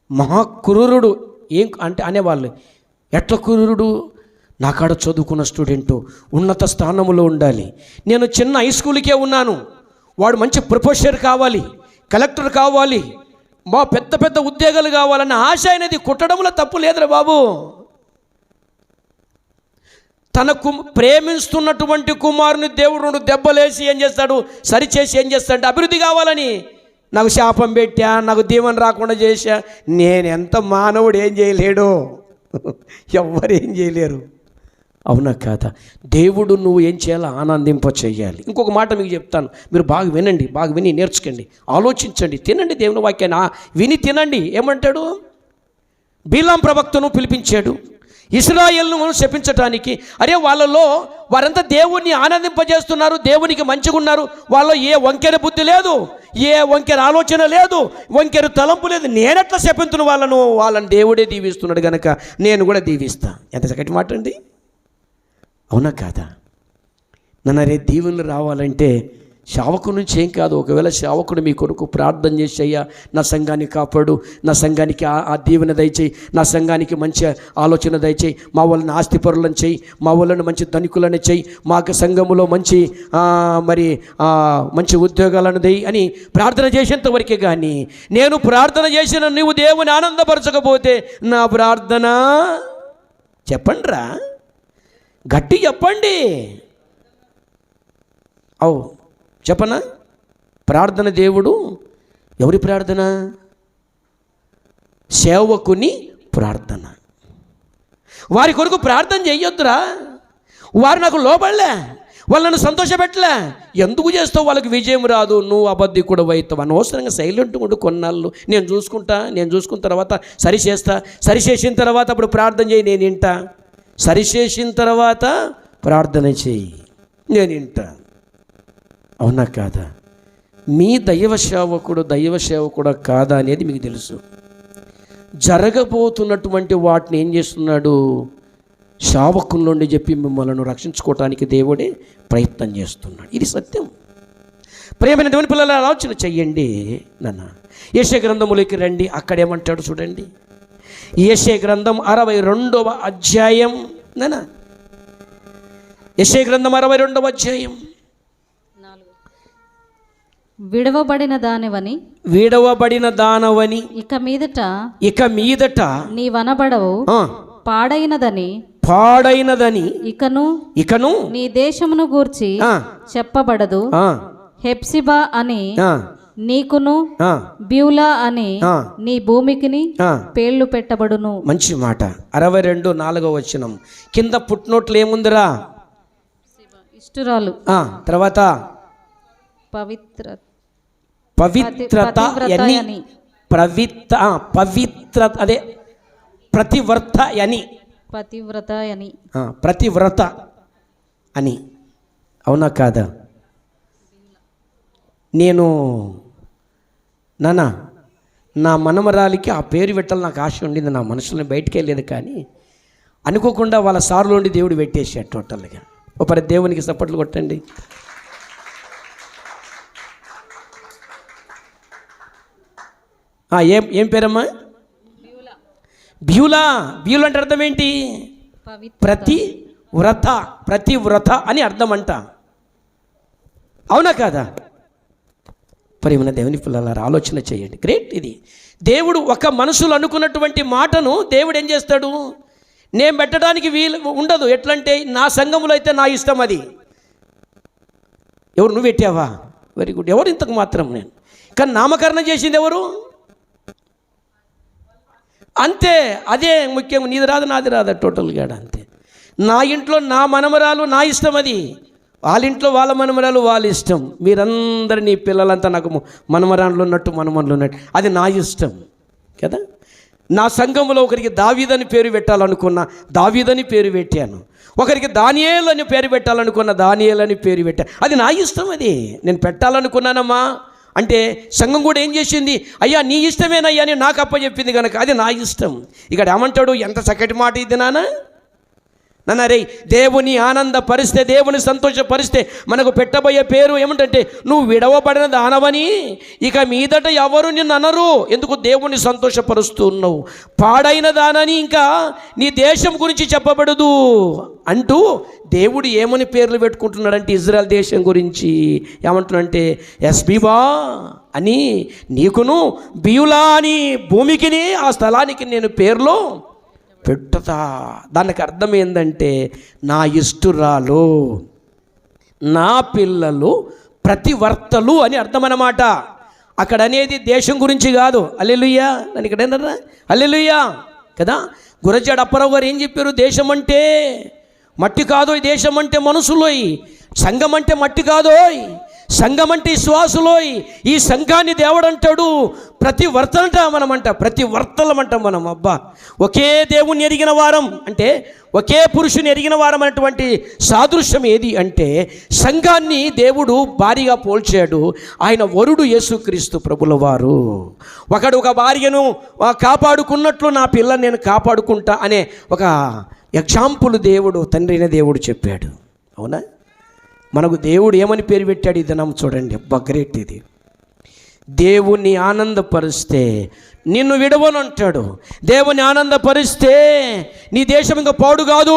మహాక్రూరుడు. ఏం అంటే అనేవాళ్ళు, ఎట్లా క్రూరుడు? నా కాడ చదువుకున్న స్టూడెంటు ఉన్నత స్థానంలో ఉండాలి. నేను చిన్న హై స్కూల్కే ఉన్నాను, వాడు మంచి ప్రొఫెసర్ కావాలి, కలెక్టర్ కావాలి, మా పెద్ద పెద్ద ఉద్యోగాలు కావాలన్న ఆశ అనేది కుట్టడంలో తప్పు లేదురా బాబు. తనకు ప్రేమిస్తున్నటువంటి కుమారుని దేవుడు 2 దెబ్బలేసి ఏం చేస్తాడు, సరిచేసి ఏం చేస్తాడు, అభివృద్ధి కావాలని నాకు శాపం పెట్టా, నాకు దీవెన రాకుండా చేశా. నేనెంత మానవుడు ఏం చేయలేడు, ఎవ్వరు ఏం చేయలేరు. అవునా కాదా? దేవుడు నువ్వు ఏం చేయాలో ఆనందింప చెయ్యాలి. ఇంకొక మాట మీకు చెప్తాను, మీరు బాగా వినండి, బాగా విని నేర్చుకోండి, ఆలోచించండి, తినండి దేవుని వాక్యాన్ని, విని తినండి. ఏమంటాడు? బిలాం ప్రవక్తను పిలిపించాడు ఇశ్రాయేలును శపించటానికి. అరే వాళ్ళలో వారంతా దేవుణ్ణి ఆనందింపజేస్తున్నారు, దేవునికి మంచిగా ఉన్నారు, వాళ్ళలో ఏ వంకెర బుద్ధి లేదు, ఏ వంకెర ఆలోచన లేదు, వంకెర తలంపు లేదు. నేనెట్లా శపించును వాళ్ళని దేవుడే దీవిస్తున్నాడు కనుక నేను కూడా దీవిస్తా. ఎంత చక్కటి మాట అండి, అవునా కాదా? నన్ను రే దీవెనలు రావాలంటే సేవకుడి నుంచి ఏం కాదు. ఒకవేళ సేవకుడు మీ కొరకు ప్రార్థన చేసి, అయ్యా నా సంఘాన్ని కాపాడు, నా సంఘానికి ఆ దీవెన దయచేయి, నా సంఘానికి మంచి ఆలోచన దయచేయి, మా వాళ్ళని ఆస్తిపరులను చేయి, మా వాళ్ళని మంచి ధనికులను చేయి, మాకు సంఘములో మంచి మంచి ఉద్యోగాలను దయి అని ప్రార్థన చేసేంత వరకే. కానీ నేను ప్రార్థన చేసిన నువ్వు దేవుని ఆనందపరచకపోతే నా ప్రార్థన చెప్పండిరా, గట్టి చెప్పండి. చెప్పనా? ప్రార్థన దేవుడు ఎవరి ప్రార్థన? సేవకుని ప్రార్థన. వారి కొరకు ప్రార్థన చెయ్యొద్దురా. వారు నాకు లోబడలే, వాళ్ళను సంతోషపెట్టలే, ఎందుకు చేస్తావు? వాళ్ళకి విజయం రాదు, నువ్వు అబద్ధికుడు అవుతావు. అనవసరంగా సైలెంట్ ఉండు కొన్నాళ్ళు. నేను చూసుకున్న తర్వాత సరిచేసిన తర్వాత అప్పుడు ప్రార్థన చేయి, నేను వింటా. సరిచేసిన తర్వాత ప్రార్థన చేయి, నేను వింటా. అవునా కాదా? మీ దైవ సేవకుడు కాదా అనేది మీకు తెలుసు. జరగబోతున్నటువంటి వాటిని ఏం చేస్తున్నాడు? సేవకుల నుండి చెప్పి మిమ్మల్ని రక్షించుకోవటానికి దేవుడే ప్రయత్నం చేస్తున్నాడు. ఇది సత్యం. ప్రియమైన దేవుని పిల్లల ఆలోచన చెయ్యండి. నాన్న యెషయా గ్రంథములోకి రండి, అక్కడేమంటాడు చూడండి. యెషయా గ్రంథం 62వ అధ్యాయం. నాన్న యెషయా గ్రంథం 62వ అధ్యాయం. విడవబడిన దానవని ఇక మీదట నీవనబడవు, పాడైనదని ఇకను నీ దేశమును గూర్చి చెప్పబడదు. హెప్సిబా అని నీకును, బ్యూలా అని నీ భూమికిని పేర్లు పెట్టబడును. మంచి మాట. 62:4 వచనం కింద పుట్నోట్లు ఏముందిరా? ఇష్టురాలు, తర్వాత పవిత్రత అని, అదే ప్రతివ్రత అని. అవునా కాదా? నేను నా మనమరాలికి ఆ పేరు పెట్టాలి నాకు ఆశ ఉండింది, నా మనసులో బయటికి వెళ్ళేది. కానీ అనుకోకుండా వాళ్ళ సార్లు ఉండి దేవుడు పెట్టేసాడు టోటల్గా. ఒకరి దేవునికి సపోర్ట్లు కొట్టండి. ఏం పేరమ్మా? బ్యూలా అంటే అర్థం ఏంటి? ప్రతివ్రత అని అర్థం అంట. అవునా కాదా? ప్రియమైన దేవుని పిల్లలారా ఆలోచన చేయండి. గ్రేట్. ఇది దేవుడు ఒక మనసులో అనుకున్నటువంటి మాటను దేవుడు ఏం చేస్తాడు? నేను పెట్టడానికి వీలు ఉండదు. ఎట్లంటే నా సంఘములో అయితే నా ఇష్టం అది. ఎవరు? నువ్వు పెట్టావా? Very good. ఎవరు? ఇంతకు మాత్రం నేను. కానీ నామకరణం చేసింది ఎవరు? అంతే, అదే ముఖ్యం. నీది రాదు నాది రాదు టోటల్గా అంతే. నా ఇంట్లో నా మనమరాలు నా ఇష్టం, అది వాళ్ళ ఇంట్లో వాళ్ళ మనమరాలు వాళ్ళ ఇష్టం. మీరందరూ నీ పిల్లలంతా నాకు మనమరాళ్ళు ఉన్నట్టు మనమనులు ఉన్నట్టు అది నా ఇష్టం కదా. నా సంఘంలో ఒకరికి దావీదని పేరు పెట్టాలనుకున్నా దావీదని పేరు పెట్టాను, ఒకరికి దానియేలు అని పేరు పెట్టాలనుకున్న దానియేలు అని పేరు పెట్టాను. అది నా ఇష్టం. అది నేను పెట్టాలనుకున్నానమ్మా అంటే సంఘం కూడా ఏం చేసింది? అయ్యా నీ ఇష్టమేనయ్యా అని నాకు అప్పచెప్పింది కనుక అది నా ఇష్టం. ఇక్కడ ఏమంటాడు? ఎంత చక్కటి మాట ఇది నాన్న. నన్ను రే దేవుని ఆనందపరిస్తే, దేవుని సంతోషపరిస్తే మనకు పెట్టబోయే పేరు ఏమిటంటే నువ్వు విడవబడిన దానవని. ఇక మీదట ఎవరు నిన్ను అనరు, ఎందుకు దేవుని సంతోషపరుస్తూ ఉన్నావు. పాడైన దానని ఇంకా నీ దేశం గురించి చెప్పబడదు అంటూ దేవుడు ఏమని పేర్లు పెట్టుకుంటున్నాడంటే ఇజ్రాయెల్ దేశం గురించి ఏమంటున్నాడంటే ఎస్బీబా అని, నీకును బియులా అని భూమికిని ఆ స్థలానికి నేను పేర్లు పెట్టుతా. దానికి అర్థం ఏంటంటే నా ఇష్టురాలు, నా పిల్లలు ప్రతివర్తలు అని అర్థం అన్నమాట. అక్కడ అనేది దేశం గురించి కాదు. హల్లెలూయా. దాని ఇక్కడ ఏంటన్నా హల్లెలూయా కదా. గురజాడ అప్పారావు గారు ఏం చెప్పారు, దేశం అంటే మట్టి కాదోయ్, దేశం అంటే మనసులోయ్, సంఘం అంటే మట్టి కాదోయ్, సంఘం అంటే విశ్వాసులోయ్. ఈ సంఘాన్ని దేవుడు అంటాడు ప్రతి వర్తలంట మనమంట, ప్రతి వర్తలమంటాం మనం. అబ్బా, ఒకే దేవుణ్ణి ఎరిగిన వారం అంటే, ఒకే పురుషుని ఎరిగిన వారం అనేటువంటి సాదృశ్యం ఏది అంటే సంఘాన్ని దేవుడు భారీగా పోల్చాడు. ఆయన వరుడు యేసుక్రీస్తు ప్రభుల వారు. ఒకడు ఒక భార్యను కాపాడుకున్నట్లు నా పిల్లని నేను కాపాడుకుంటా అనే ఒక ఎగ్జాంపుల్ దేవుడు, తండ్రి అయిన దేవుడు చెప్పాడు. అవునా? మనకు దేవుడు ఏమని పేరు పెట్టాడు ఇది నమ్ము చూడండి. అబ్బా గ్రేట్ ఇది. దేవుణ్ణి ఆనందపరిస్తే నిన్ను విడవను అంటాడు. దేవుని ఆనందపరిస్తే నీ దేశం ఇంకా పాడు కాదు,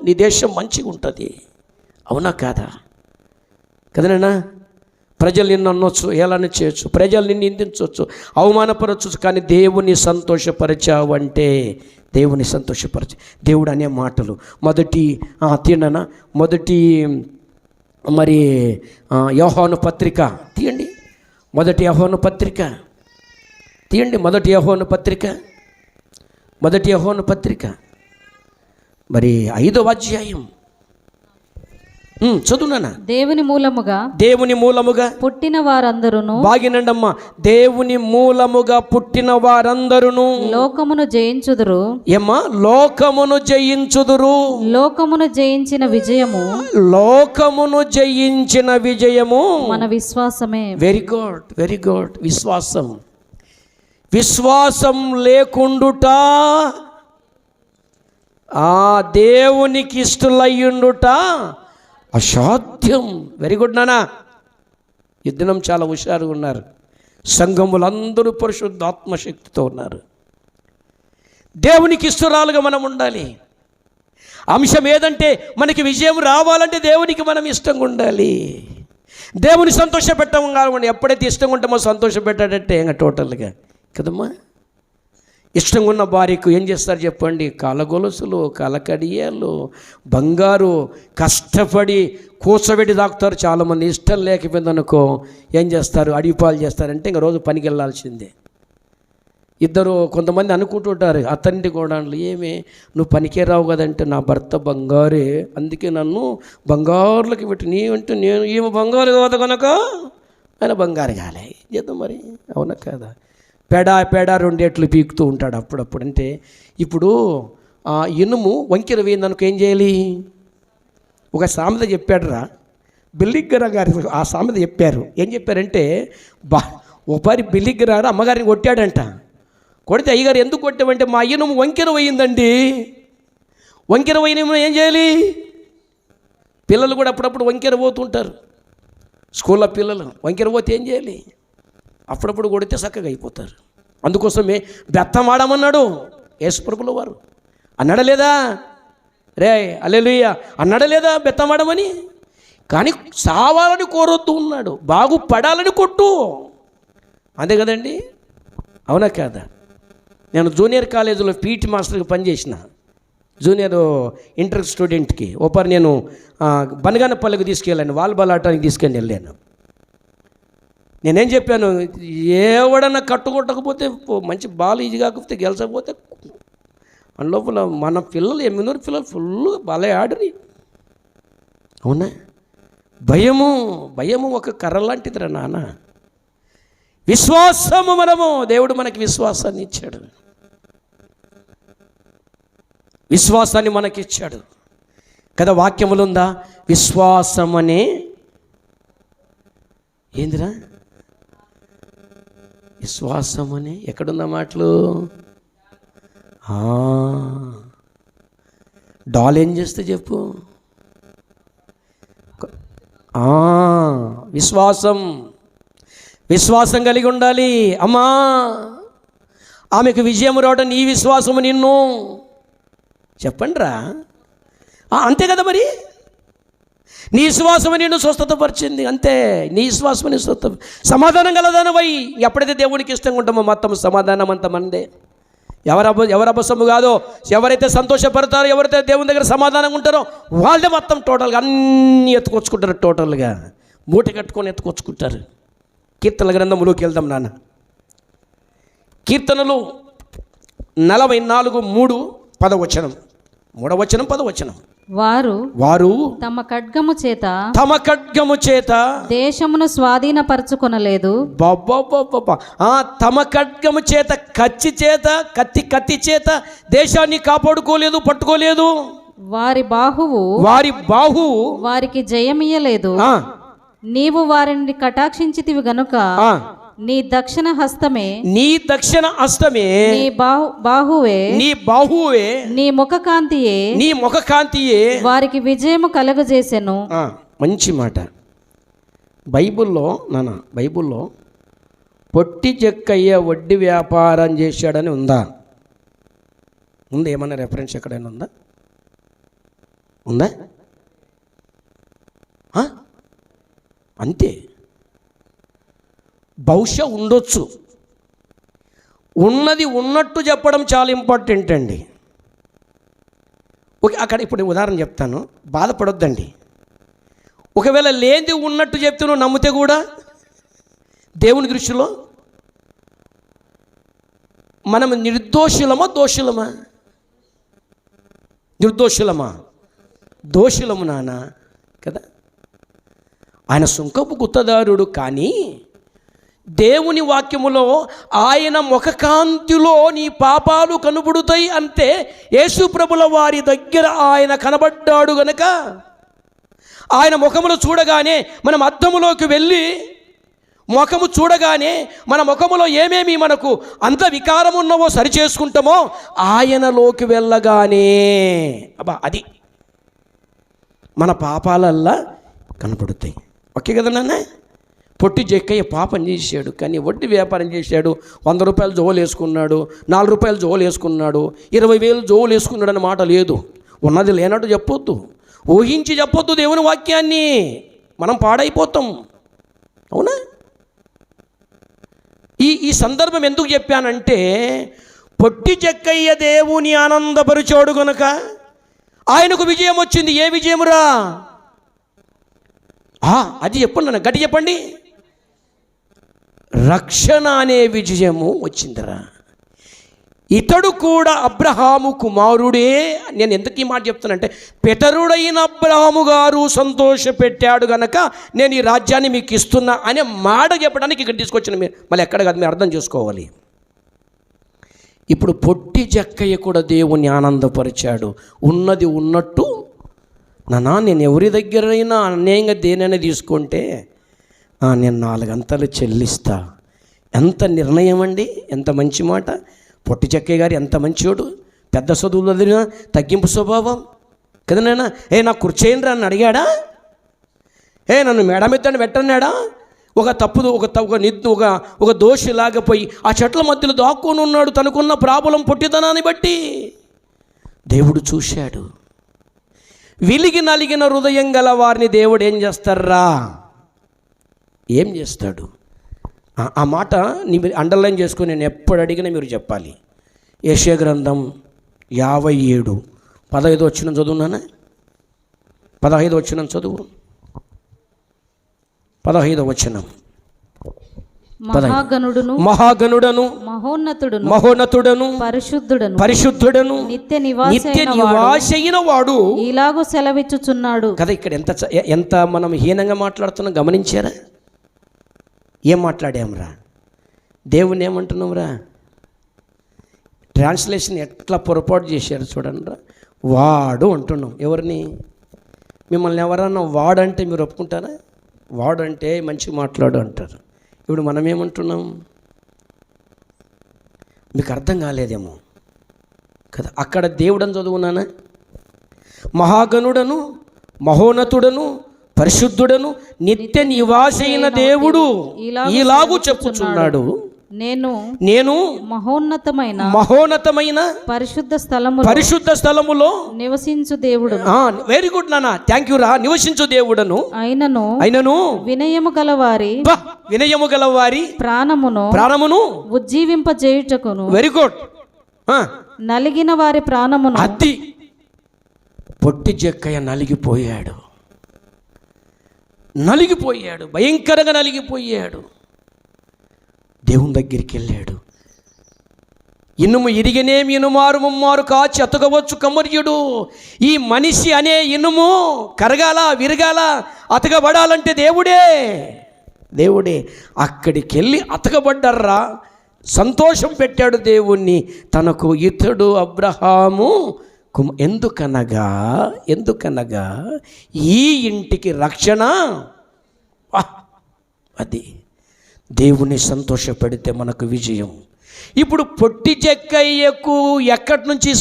నీ దేశం మంచిగా ఉంటుంది. అవునా కాదా? కదనైనా ప్రజలు నిన్ను అనొచ్చు, ఏలానే చేయొచ్చు, ప్రజలు నిన్ను నిందించవచ్చు, అవమానపరచవచ్చు, కానీ దేవుని సంతోషపరిచావంటే, దేవుని సంతోషపరచ దేవుడు అనే మాటలు మొదటి తీయండి, మొదటి మరి యోహాను పత్రిక తీయండి, మొదటి యోహాను పత్రిక తీయండి, మొదటి యోహాను పత్రిక మరి 5వ అధ్యాయం చదువునా. దేవుని మూలముగా పుట్టిన వారందరూ, బాగినండమ్మా, దేవుని మూలముగా పుట్టిన వారందరూ లోకమును జయించుదురు. ఏమ్మా? లోకమును జయించుదురు. లోకమును జయించిన విజయము, లోకమును జయించిన విజయము మన విశ్వాసమే. Very good, very good. విశ్వాసం, విశ్వాసం లేకుండుట, ఆ దేవునికి ఇష్టలయ్యుండుట అసాధ్యం. వెరీ గుడ్ నానా. ఈ దినం చాలా హుషారుగా ఉన్నారు. సంఘములందరూ పరిశుద్ధ ఆత్మశక్తితో ఉన్నారు. దేవునికి ఇష్టరాలుగా మనం ఉండాలి. అంశం ఏదంటే మనకి విజయం రావాలంటే దేవునికి మనం ఇష్టంగా ఉండాలి. దేవుని సంతోష పెట్టడం కావాలి. ఎప్పుడైతే ఇష్టంగా ఉంటామో సంతోష పెట్టాడంటే ఇంకా టోటల్గా కదమ్మా. ఇష్టంగా ఉన్న భార్యకు ఏం చేస్తారు చెప్పండి? కాలగొలుసులు, కలకడియాలు, బంగారు కష్టపడి కూర్చోబెట్టి తాకుతారు చాలామంది. ఇష్టం లేకపోయిందనుకో ఏం చేస్తారు? అడిగిపాలు చేస్తారంటే ఇంక రోజు పనికి వెళ్ళాల్సిందే. ఇద్దరు కొంతమంది అనుకుంటుంటారు అతనింటి గోడాన్లు, ఏమి నువ్వు పనికే రావు కదంటే నా భర్త బంగారే, అందుకే నన్ను బంగారులకి పెట్టి, నీ అంటే నేను ఈమె బంగారు కాదు కనుక ఆయన బంగారు కాలే చేద్దాం మరి. అవునా కాదా? పేడ 2 ఏట్లు పీకుతూ ఉంటాడు అప్పుడప్పుడు. అంటే ఇప్పుడు ఇనుము వంకెర వేయిందనుకో ఏం చేయాలి? ఒక సామెత చెప్పాడురా బిల్లిగ్గర గారి, ఆ సామెత చెప్పారు. ఏం చెప్పారంటే ఒకసారి బిల్లిగ్గరాడు అమ్మగారిని కొట్టాడంట. కొడితే అయ్యగారు ఎందుకు కొట్టామంటే మా ఇనుము వంకెర వేయిందండి. వంకెర వేయిన ఏం చేయాలి? పిల్లలు కూడా అప్పుడప్పుడు వంకెర పోతుంటారు. స్కూల్లో పిల్లలు వంకెర పోతే ఏం చేయాలి? అప్పుడప్పుడు కొడితే చక్కగా అయిపోతారు. అందుకోసమే బెత్తమాడమన్నాడు యేసుప్రభుల వారు. అన్నాడా లేదా? రే హల్లెలూయా అన్నాడా లేదా బెత్తమాడమని? కానీ చావాలని కోరొద్దు ఉన్నాడు, బాగుపడాలని కొట్టు. అంతే కదండి? అవునా కాదా? నేను జూనియర్ కాలేజీలో పీటీ మాస్టర్కి పనిచేసిన, జూనియర్ ఇంటర్ స్టూడెంట్కి ఒకసారి నేను బనగానపల్లికి తీసుకెళ్ళాను, వాలీబాల్ ఆడటానికి తీసుకొని వెళ్ళాను. నేనేం చెప్పాను, ఎవడన్నా కట్టుకొట్టకపోతే మంచి బాల్ ఈజీ కాకపోతే గెలిచకపోతే అందులోపల మన పిల్లలు 8 పిల్లలు ఫుల్ బాలే ఆడరి. అవునా? భయము ఒక కర్ర లాంటిదిరా నాన్న. విశ్వాసము మనము, దేవుడు మనకి విశ్వాసాన్ని ఇచ్చాడు, విశ్వాసాన్ని మనకిచ్చాడు కదా. వాక్యములు ఉందా? విశ్వాసం అనే ఏందిరా? విశ్వాసం అని ఎక్కడున్న మాటలు? డాల్ ఏం చేస్తే చెప్పు? విశ్వాసం, విశ్వాసం కలిగి ఉండాలి. అమ్మా, ఆమెకు విజయం రావడం నీ విశ్వాసము నిన్ను చెప్పండి రా. అంతే కదా మరి, నీ విశ్వాసము నిన్ను స్వస్థతపరిచింది, అంతే. నీ విశ్వాసము నీ స్వస్థ సమాధానం గలదానవై ఎప్పుడైతే దేవునికి ఇష్టంగా ఉంటామో మొత్తం సమాధానం అంత మందే. ఎవరు అబసము కాదో, ఎవరైతే సంతోషపడతారో, ఎవరైతే దేవుని దగ్గర సమాధానంగా ఉంటారో వాళ్ళే మొత్తం టోటల్గా అన్నీ ఎత్తుకొచ్చుకుంటారు. టోటల్గా మూట కట్టుకొని ఎత్తుకొచ్చుకుంటారు. కీర్తనల గ్రంథంలోకి వెళ్దాం నాన్న. కీర్తనలు 44:3 10 10. వారు తమ ఖడ్గము చేత దేశమును స్వాధీనపరచుకొనలేదు. తమ ఖడ్గము చేత కత్తి చేత దేశాన్ని కాపాడుకోలేదు, పట్టుకోలేదు. వారి బాహువు వారికి జయమియ్యలేదు. నీవు వారిని కటాక్షించితివి గనుక నీ దక్షిణ హస్తమే నీ బాహువే నీ ముఖకాంతియే వారికి విజయము కలుగజేసెను. మంచి మాట. బైబిల్లో పొట్టి చెక్కయ్య వడ్డీ వ్యాపారం చేశాడని ఉందా? ఏమన్నా రెఫరెన్స్ ఎక్కడైనా ఉందా? అంతే. బహుశా ఉండొచ్చు. ఉన్నది ఉన్నట్టు చెప్పడం చాలా ఇంపార్టెంట్ అండి. ఓకే, అక్కడ ఇప్పుడు ఉదాహరణ చెప్తాను, బాధపడొద్దండి. ఒకవేళ లేనిది ఉన్నట్టు చెప్తే నువ్వు నమ్మితే కూడా దేవుని దృష్టిలో మనం నిర్దోషులమా దోషులము నాన్న కదా. ఆయన సుంకపు గుత్తదారుడు, కానీ దేవుని వాక్యములో ఆయన ముఖకాంతిలో నీ పాపాలు కనబడుతాయి అంతే. యేసు ప్రభుల వారి దగ్గర ఆయన కనబడ్డాడు గనక ఆయన ముఖములో చూడగానే మనం అద్దములోకి వెళ్ళి ముఖము చూడగానే మన ముఖములో ఏమేమి మనకు అంత వికారం ఉన్నవో సరిచేసుకుంటామో ఆయనలోకి వెళ్ళగానే అది మన పాపాలల్లా కనపడుతాయి. ఓకే కదా నాన్న. పొట్టి చెక్కయ్య పాపం చేశాడు, కానీ వడ్డీ వ్యాపారం చేశాడు. 100 రూపాయలు జోలు వేసుకున్నాడు, 4 రూపాయలు జోలు వేసుకున్నాడు, 20,000 జోలు వేసుకున్నాడు అన్న మాట లేదు. ఉన్నది లేనట్టు చెప్పొద్దు, ఊహించి చెప్పొద్దు దేవుని వాక్యాన్ని. మనం పాడైపోతాం. అవునా? ఈ సందర్భం ఎందుకు చెప్పానంటే, పొట్టి చెక్కయ్య దేవుని ఆనందపరిచాడు గనుక ఆయనకు విజయం వచ్చింది. ఏ విజయమురా? అది చెప్పండి నన్ను, గట్టి చెప్పండి. రక్షణ అనే విజయము వచ్చిందిరా. ఇతడు కూడా అబ్రహాము కుమారుడే. నేను ఎందుకు ఈ మాట చెప్తానంటే, పితరుడైన అబ్రహాము గారు సంతోషపెట్టాడు గనక నేను ఈ రాజ్యాన్ని మీకు ఇస్తున్నా అనే మాట చెప్పడానికి ఇక్కడ తీసుకొచ్చిన మీరు మళ్ళీ ఎక్కడ కాదు, మీరు అర్థం చేసుకోవాలి. ఇప్పుడు పొట్టి చెక్కయ్య కూడా దేవుని ఆనందపరిచాడు. ఉన్నది ఉన్నట్టు, నేను ఎవరి దగ్గరైనా అన్యాయంగా దేనైనా తీసుకుంటే నేను 4 అంతలు చెల్లిస్తా. ఎంత నిర్ణయం అండి, ఎంత మంచి మాట. పొట్టి చెక్కయ్య గారు ఎంత మంచివాడు, పెద్ద చదువులు వదిలిన తగ్గింపు స్వభావం కదా నాయన. నాకు కుర్చేయండి అని అడిగాడా? నన్ను మేడమెత్తని పెట్టన్నాడా? ఒక దోషిలాగా పోయి ఆ చెట్ల మధ్యలో దాక్కుని ఉన్నాడు. తనకున్న ప్రాబలం పొట్టితనాన్ని బట్టి దేవుడు చూశాడు. విలిగి నలిగిన హృదయం గల వారిని దేవుడు ఏం చేస్తారా? ఏం చేస్తాడు? ఆ మాట మీరు అండర్లైన్ చేసుకుని నేను ఎప్పుడు అడిగినా మీరు చెప్పాలి. యెషయా గ్రంథం 57:15 చదువున్నానా? 15 చదువు. 15 మహాగణుడను మహోన్నతుడను పరిశుద్ధుడను నిత్య నివాసైన వాడు ఇలాగూ సెలవిచ్చుచున్నాడు కదా. ఇక్కడ ఎంత మనం హీనంగా మాట్లాడుతున్నాం గమనించారా? ఏం మాట్లాడాంరా? దేవుని ఏమంటున్నాంరా? ట్రాన్స్లేషన్ ఎట్లా పొరపాటు చేశారు చూడండి రా. వాడు అంటున్నాం. ఎవరిని? మిమ్మల్ని ఎవరన్నా వాడంటే మీరు ఒప్పుకుంటారా? వాడంటే మంచిగా మాట్లాడు అంటారు. ఇప్పుడు మనం ఏమంటున్నాం? మీకు అర్థం కాలేదేమో కదా. అక్కడ దేవుడని చదువున్నానా? మహాగణుడను మహోన్నతుడను పరిశుద్ధుడను నిత్య నివాసైన దేవుడు ఇలాగూ చెప్పుచున్నాడు, నేను మహోన్నతమైన పరిశుద్ధ స్థలములో నివసించు దేవుడు. వెరీ గుడ్ నాన్న, థ్యాంక్ యూ రా. నివసించు దేవుడను అయినను వినయము గలవారి ప్రాణమును ఉజ్జీవింపజేయుటకును. Very good. నలిగిన వారి ప్రాణమును. అతి పొట్టి జక్కయ్య నలిగిపోయాడు, భయంకరంగా నలిగిపోయాడు. దేవుని దగ్గరికి వెళ్ళాడు. ఇనుము ఇరిగినేమి ఇనుమారు ముమ్మారు కాచి అతకవచ్చు కమర్యుడు. ఈ మనిషి అనే ఇనుము కరగాల, విరగాల, అతకబడాలంటే దేవుడే. అక్కడికి వెళ్ళి అతకబడ్డర్రా. సంతోషం పెట్టాడు దేవుణ్ణి తనకు. ఇతడు అబ్రహాము ఎందుకనగా ఈ ఇంటికి రక్షణ. అది దేవుని సంతోషపెడితే మనకు విజయం. ఇప్పుడు పొట్టి జక్కయ్యకు ఎక్కడి నుంచి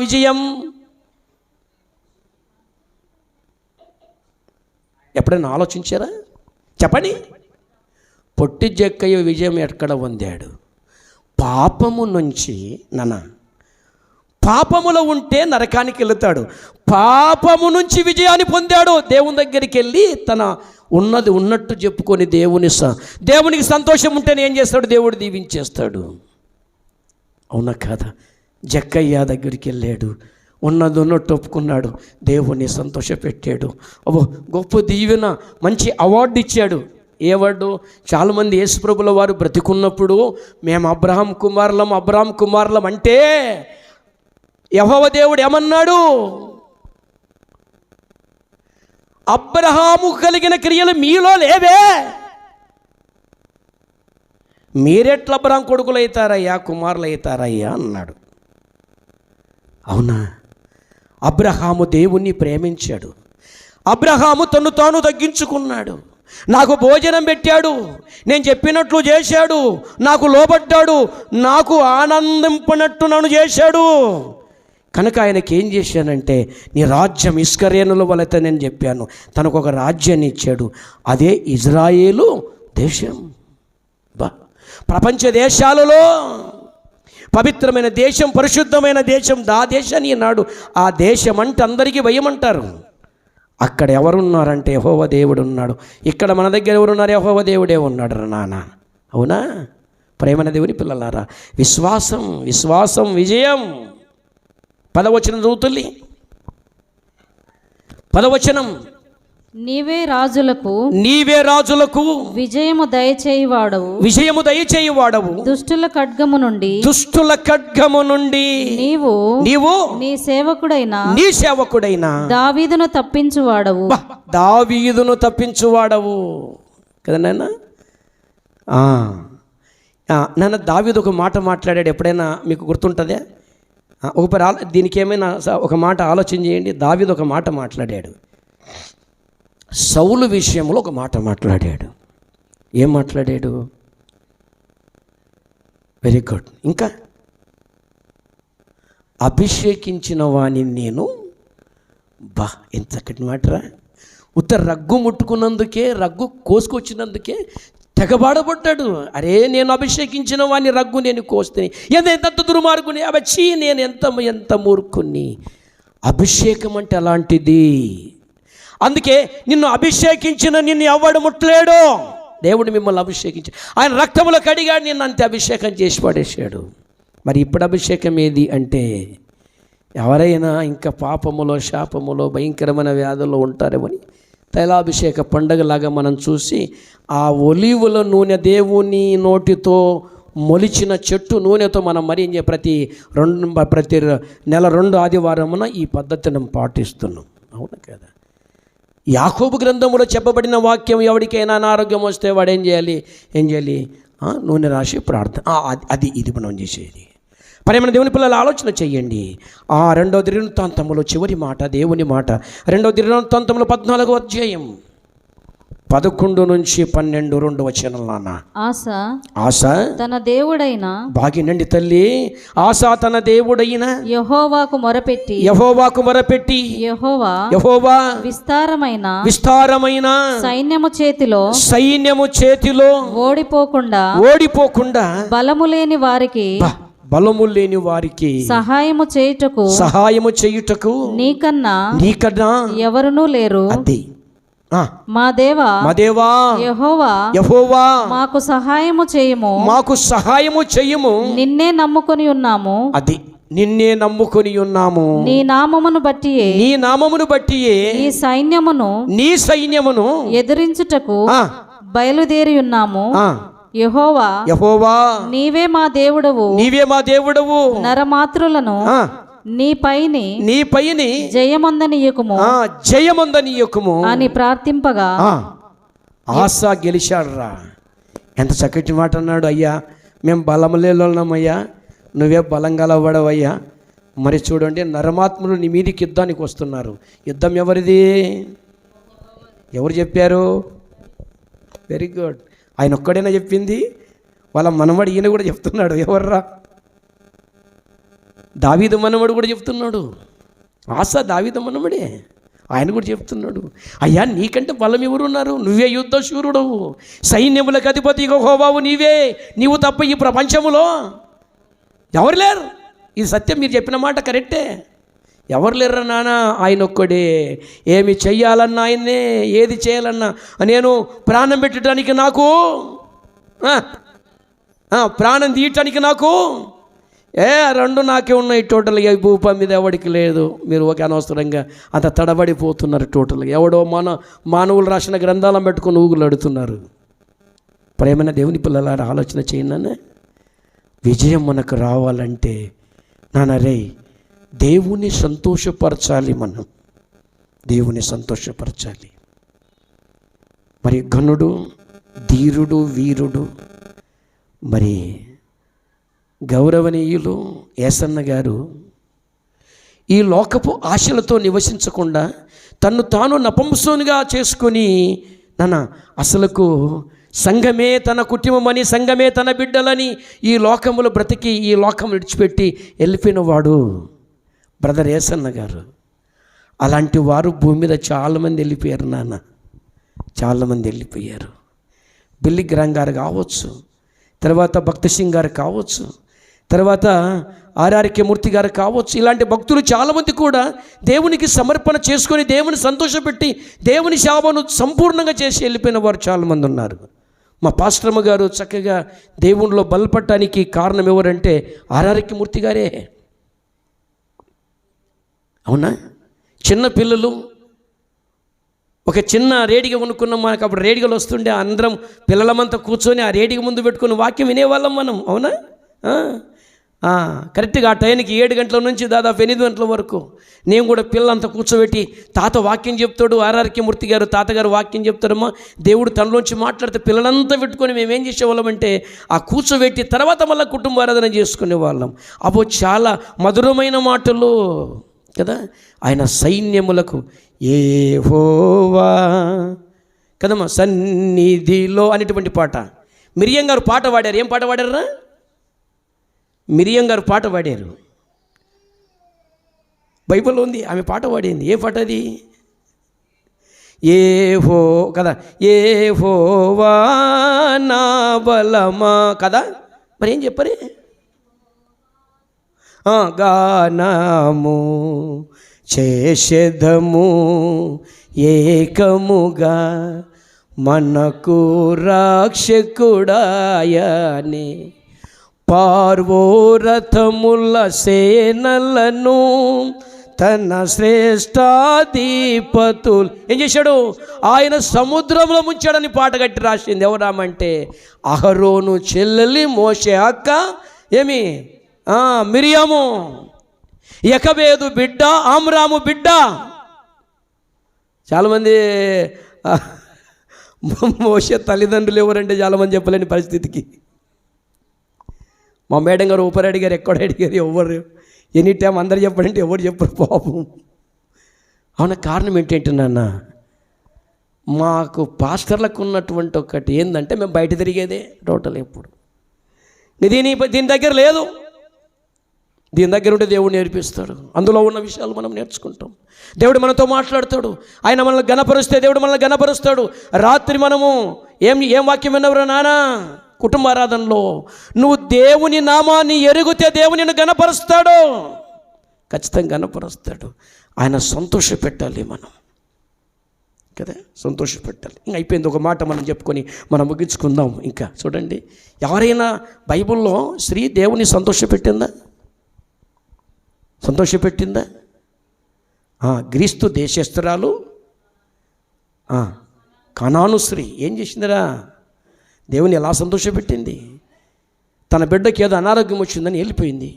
విజయం? ఎప్పుడైనా ఆలోచించారా? చెప్పండి. పొట్టి జక్కయ్య విజయం ఎక్కడ పొందాడు? పాపము నుంచి. పాపములో ఉంటే నరకానికి వెళుతాడు. పాపము నుంచి విజయాన్ని పొందాడు. దేవుని దగ్గరికి వెళ్ళి తన ఉన్నది ఉన్నట్టు చెప్పుకొని దేవునికి సంతోషం ఉంటేనే ఏం చేస్తాడు? దేవుడు దీవించేస్తాడు. అవునా కాదా? జక్కయ్య దగ్గరికి వెళ్ళాడు, ఉన్నది ఉన్నట్టు ఒప్పుకున్నాడు, దేవుని సంతోషపెట్టాడు. గొప్ప దీవెన, మంచి అవార్డు ఇచ్చాడు. ఏ అవార్డు? చాలామంది యేసుప్రభుల వారు బ్రతికున్నప్పుడు మేము అబ్రహాం కుమారులం అంటే యెహోవా దేవుడు ఏమన్నాడు? అబ్రహాము కలిగిన క్రియలు మీలో లేవే, మీరెట్ల అబ్రహాం కొడుకులు అవుతారయ్యా, కుమారులు అవుతారయ్యా అన్నాడు. అవునా? అబ్రహాము దేవుణ్ణి ప్రేమించాడు. అబ్రహాము తను తాను తగ్గించుకున్నాడు. నాకు భోజనం పెట్టాడు, నేను చెప్పినట్లు చేశాడు, నాకు లోబడ్డాడు, నాకు ఆనందింపనట్టు నన్ను చేశాడు. కనుక ఆయనకి ఏం చేశానంటే, నీ రాజ్యం ఇస్కరేణుల వలె నేను చెప్పాను. తనకు ఒక రాజ్యాన్ని ఇచ్చాడు. అదే ఇజ్రాయేలు దేశం. ప్రపంచ దేశాలలో పవిత్రమైన దేశం, పరిశుద్ధమైన దేశం, ఆ దేశాన్ని నాడు. ఆ దేశం అంటే అందరికీ భయమంటారు. అక్కడ ఎవరున్నారంటే యెహోవా దేవుడు ఉన్నాడు. ఇక్కడ మన దగ్గర ఎవరున్నారు? యెహోవా దేవుడే ఉన్నాడు నాన్న. అవునా? ప్రేమైన దేవుని పిల్లలారా, విశ్వాసం విజయం. 10వ వచనం చదువుతుంది. 10వ వచనం, నీవే రాజులకు విజయము దయచేయువాడవు, దుష్టుల ఖడ్గము నుండి నీవు నీ సేవకుడైన దావీదును తప్పించువాడవు కదా నాన్న. నాన్న దావీదు ఒక మాట మాట్లాడాడు, ఎప్పుడైనా మీకు గుర్తుంటుందా? దీనికి ఏమైనా ఒక మాట ఆలోచన చేయండి. దావీదు ఒక మాట మాట్లాడాడు, సౌలు విషయంలో ఒక మాట మాట్లాడాడు. ఏం మాట్లాడాడు? Very good. ఇంకా అభిషేకించిన వాణ్ణి నేను ఎంత చక్కటి మాటరా. Rug ముట్టుకున్నందుకే, rug కోసుకొచ్చినందుకే తెగబాడబడ్డాడు. అరే, నేను అభిషేకించిన వాడిని రగ్గు నేను కోస్తే ఎంత దుర్మార్గుని, అవచ్చి నేను ఎంత మూర్ఖుని. అభిషేకం అంటే అలాంటిది. అందుకే నిన్ను ఎవడు ముట్టలేడు. దేవుడు మిమ్మల్ని అభిషేకించి ఆయన రక్తములో కడిగాడు, నిన్ను అంతే అభిషేకం చేసి పడేశాడు. మరి ఇప్పుడు అభిషేకం ఏది అంటే, ఎవరైనా ఇంకా పాపములో, శాపములో, భయంకరమైన వ్యాధుల్లో ఉంటారేమని తైలాభిషేక పండగలాగా మనం చూసి, ఆ ఒలీవుల నూనె, దేవుని నోటితో మొలిచిన చెట్టు నూనెతో మనం ప్రతి నెల 2 ఆదివారమున ఈ పద్ధతిని పాటిస్తున్నాం. అవునా కదా? యాకోబు గ్రంథములో చెప్పబడిన వాక్యం, ఎవరికైనా అనారోగ్యం వస్తే వాడు ఏం చేయాలి? నూనె రాసి ప్రార్థన. ఇది మనం చేసేది. ప్రియమైన దేవుని పిల్లలు ఆలోచన చెయ్యండి. 2వ దినవృత్తాంతములో చివరి మాట, దేవుని మాట. 2వ దినవృత్తాంతములో 14వ అధ్యాయం 11 నుంచి 12 2 వచనం నాన్న. ఆశ తన దేవుడైన బాగినండి తల్లి. ఆశ తన దేవుడైన యెహోవాకు మొరపెట్టి యెహోవా విస్తారమైన సైన్యము చేతిలో ఓడిపోకుండా బలము లేని వారికి సహాయము చేయుటకు నీకన్నా ఎవరునూ లేరు. మా దేవా యెహోవా మాకు సహాయము చేయుము. నిన్నే నమ్ముకొని ఉన్నాము. నీ నామమును బట్టి నీ సైన్యమును ఎదిరించుటకు బయలుదేరి ఉన్నాము. యెహోవా నీవే మా దేవుడవు. నరమాత్రులను నీ పైని జయమొందనీయకుము అని ప్రార్థింపగా ఆశ గెలిచాడురా. ఎంత చక్కటి మాట అన్నాడు. అయ్యా మేము బలములేలోన్నామయ్యా, నువ్వే బలం గలవాడవయ్యా. మరి చూడండి, నరమాత్ములు నీ మీదికి యుద్ధానికి వస్తున్నారు. యుద్ధం ఎవరిది? ఎవరు చెప్పారు? Very good. ఆయన ఒక్కడైనా చెప్పింది? వాళ్ళ మనవడు ఈయన కూడా చెప్తున్నాడు. ఎవర్రా? దావీదు మనవడు కూడా చెప్తున్నాడు. ఆశ దావీదు మనవడే, ఆయన కూడా చెప్తున్నాడు. అయ్యా నీకంటే బలం ఎవరున్నారు? నువ్వే యుద్ధ శూరుడవు, సైన్యములకు అధిపతి యెహోవావు నీవు తప్ప ఈ ప్రపంచములో ఎవరు లేరు. ఇది సత్యం, మీరు చెప్పిన మాట కరెక్టే. ఎవరు లేరు నాన్న, ఆయన ఒక్కడే. ఏమి చెయ్యాలన్నా ఆయన్నే, ఏది చేయాలన్నా నేను ప్రాణం పెట్టడానికి నాకు, ప్రాణం తీయటానికి నాకు రెండు నాకే ఉన్నాయి. టోటల్గా ఈ భూపం మీద ఎవడికి లేదు. మీరు ఒక అనవసరంగా అంత తడబడిపోతున్నారు. టోటల్గా ఎవడో మానవులు రాసిన గ్రంథాలను పెట్టుకుని ఊగులాడుతున్నారు. ప్రేమైన దేవుని పిల్లలారా, ఆలోచన చేయండి. విజయం మనకు రావాలంటే నాన్నరే దేవుని సంతోషపరచాలి. మనం దేవుని సంతోషపరచాలి. మరి ఘనుడు, ధీరుడు, వీరుడు, మరి గౌరవనీయులు యేసన్న గారు ఈ లోకపు ఆశలతో నివసించకుండా తన్ను తాను నపుంసకునిగా చేసుకొని అసలుకు సంఘమే తన కుటుంబమని, సంఘమే తన బిడ్డలని ఈ లోకములో బ్రతికి ఈ లోకం విడిచిపెట్టి వెళ్ళిపోయిన వాడు బ్రదర్ యేసన్న గారు. అలాంటి వారు భూమి మీద చాలామంది వెళ్ళిపోయారు నాన్న, చాలామంది వెళ్ళిపోయారు. బిల్లి గ్రామ్ గారు కావచ్చు, తర్వాత భక్తి సింగ్ గారు కావచ్చు, తర్వాత ఆర్ఆర్కే మూర్తి గారు కావచ్చు. ఇలాంటి భక్తులు చాలామంది కూడా దేవునికి సమర్పణ చేసుకొని దేవుని సంతోషపెట్టి దేవుని సేవను సంపూర్ణంగా చేసి వెళ్ళిపోయిన వారు చాలామంది ఉన్నారు. మా పాస్టర్మ గారు చక్కగా దేవునిలో బలపడటానికి కారణం ఎవరంటే ఆర్ఆర్కే మూర్తి గారే. అవునా? చిన్న పిల్లలు ఒక చిన్న రేడిగ కొనుక్కున్నాం. మనకు అప్పుడు రేడిగలు వస్తుండే, అందరం పిల్లలమంతా కూర్చొని ఆ రేడిగ ముందు పెట్టుకుని వాక్యం వినేవాళ్ళం మనం. అవునా? కరెక్ట్గా ఆ టైంకి 7 గంటల నుంచి దాదాపు 8 గంటల వరకు నేను కూడా పిల్లలంతా కూర్చోబెట్టి తాత వాక్యం చెప్తాడు, ఆర్ఆర్కే మూర్తి గారు తాతగారు వాక్యం చెప్తారమ్మా, దేవుడు తనలోంచి మాట్లాడితే పిల్లలంతా పెట్టుకొని మేమేం చేసేవాళ్ళం అంటే ఆ కూర్చోబెట్టి తర్వాత మళ్ళీ కుటుంబ ఆరాధన చేసుకునే వాళ్ళం. అబ్బో చాలా మధురమైన మాటలు కదా. ఆయన సైన్యములకు యెహోవా కదమ్మా సన్నిధిలో అనేటువంటి పాట మిరియం గారు పాట పాడారు. ఏం పాట పాడారా? మిరియం గారు పాట పాడారు. బైబిల్లో ఉంది, ఆమె పాట పాడింది. ఏ పాట అది? కదా, యెహోవా నా బలమా కదా. మరి ఏం చెప్పరే? గానము చేసెదము ఏకముగా మనకు రక్షకుడాయనే, పార్వోరథముల సేనలను తన శ్రేష్టాధిపతులు ఏం చేశాడు? ఆయన సముద్రంలో ముంచాడని పాట కట్టి రాసింది. ఎవరామంటే అహరోను చెల్లెలి మోషే అక్క ఏమి మిరియాము, యెకోబేదు బిడ్డ, ఆమ్రాము బిడ్డ. చాలామంది మోషే తల్లిదండ్రులు ఎవరంటే చాలామంది చెప్పలేని పరిస్థితికి. మా మేడం గారు ఊపర్ అడిగారు, ఎక్కడ అడిగారు, ఎవరు ఎనీ టైం అందరు చెప్పారంటే ఎవరు చెప్పరు పాపం. అవునా? కారణం ఏంటంటే నాన్న మాకు పాస్టర్లకు ఉన్నటువంటి ఒకటి ఏంటంటే మేము బయట తిరిగేదే టోటల్ ఎప్పుడు. దీని దగ్గర లేదు. దీని దగ్గర ఉంటే దేవుడు నేర్పిస్తాడు. అందులో ఉన్న విషయాలు మనం నేర్చుకుంటాం. దేవుడు మనతో మాట్లాడతాడు. ఆయన మనల్ని గణపరుస్తే దేవుడు మనల్ని గణపరుస్తాడు. రాత్రి మనము ఏం వాక్యం విన్నవరా నాన్న? కుటుంబారాధనలో నువ్వు దేవుని నామాన్ని ఎరుగుతే దేవుని నిన్ను గణపరుస్తాడు, ఖచ్చితంగా గణపరుస్తాడు. ఆయన సంతోష పెట్టాలి మనం కదా, సంతోష పెట్టాలి. ఇంకా అయిపోయింది. ఒక మాట మనం చెప్పుకొని మనం ముగించుకుందాం. ఇంకా చూడండి, ఎవరైనా బైబిల్లో స్త్రీ దేవుని సంతోషపెట్టిందా? సంతోషపెట్టిందా? గ్రీస్తు దేశస్తురాలు కనాను స్త్రీ ఏం చేసిందిరా? దేవుని ఎలా సంతోషపెట్టింది? తన బిడ్డకి ఏదో అనారోగ్యం వచ్చిందని వెళ్ళిపోయింది,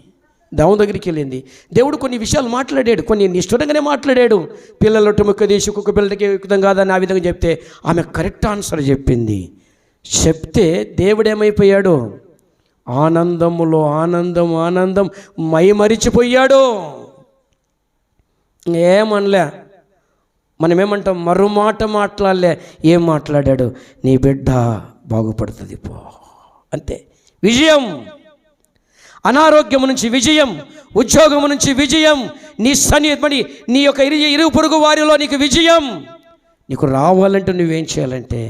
దేవుని దగ్గరికి వెళ్ళింది. దేవుడు కొన్ని విషయాలు మాట్లాడాడు, కొన్ని నిష్ఠురంగానే మాట్లాడాడు. పిల్లలు టుముక్క తీసి ఒక్కొక్క పిల్లలకి విధంగా కాదని ఆ విధంగా చెప్తే ఆమె కరెక్ట్ ఆన్సర్ చెప్పింది. చెప్తే దేవుడేమైపోయాడు? ఆనందములో ఆనందం మైమరిచిపోయాడు. ఏమనలే, మనమేమంటాం? మరుమాట మాట్లాడలే. ఏం మాట్లాడాడు? నీ బిడ్డ బాగుపడుతుంది పో, అంతే. విజయం, అనారోగ్యం నుంచి విజయం, ఉద్యోగం నుంచి విజయం, నీ యొక్క ఇరుగు పొరుగు వారిలో నీకు విజయం. నీకు రావాలంటే నువ్వేం చేయాలంటే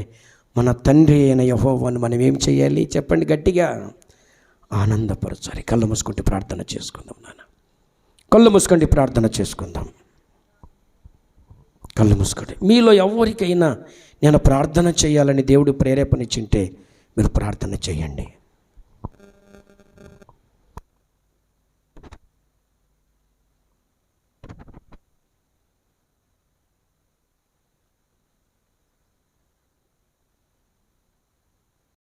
మన తండ్రి అయిన యెహోవాను మనం ఏం చేయాలి చెప్పండి? గట్టిగా ఆనందపరచాలి. కళ్ళు మూసుకుంటే ప్రార్థన చేసుకుందాం నాన్న. కళ్ళు మూసుకుంటే ప్రార్థన చేసుకుందాం. కళ్ళు మూసుకోండి. మీలో ఎవరికైనా నేను ప్రార్థన చేయాలని దేవుడు ప్రేరేపణ ఇచ్చింటే మీరు ప్రార్థన చేయండి.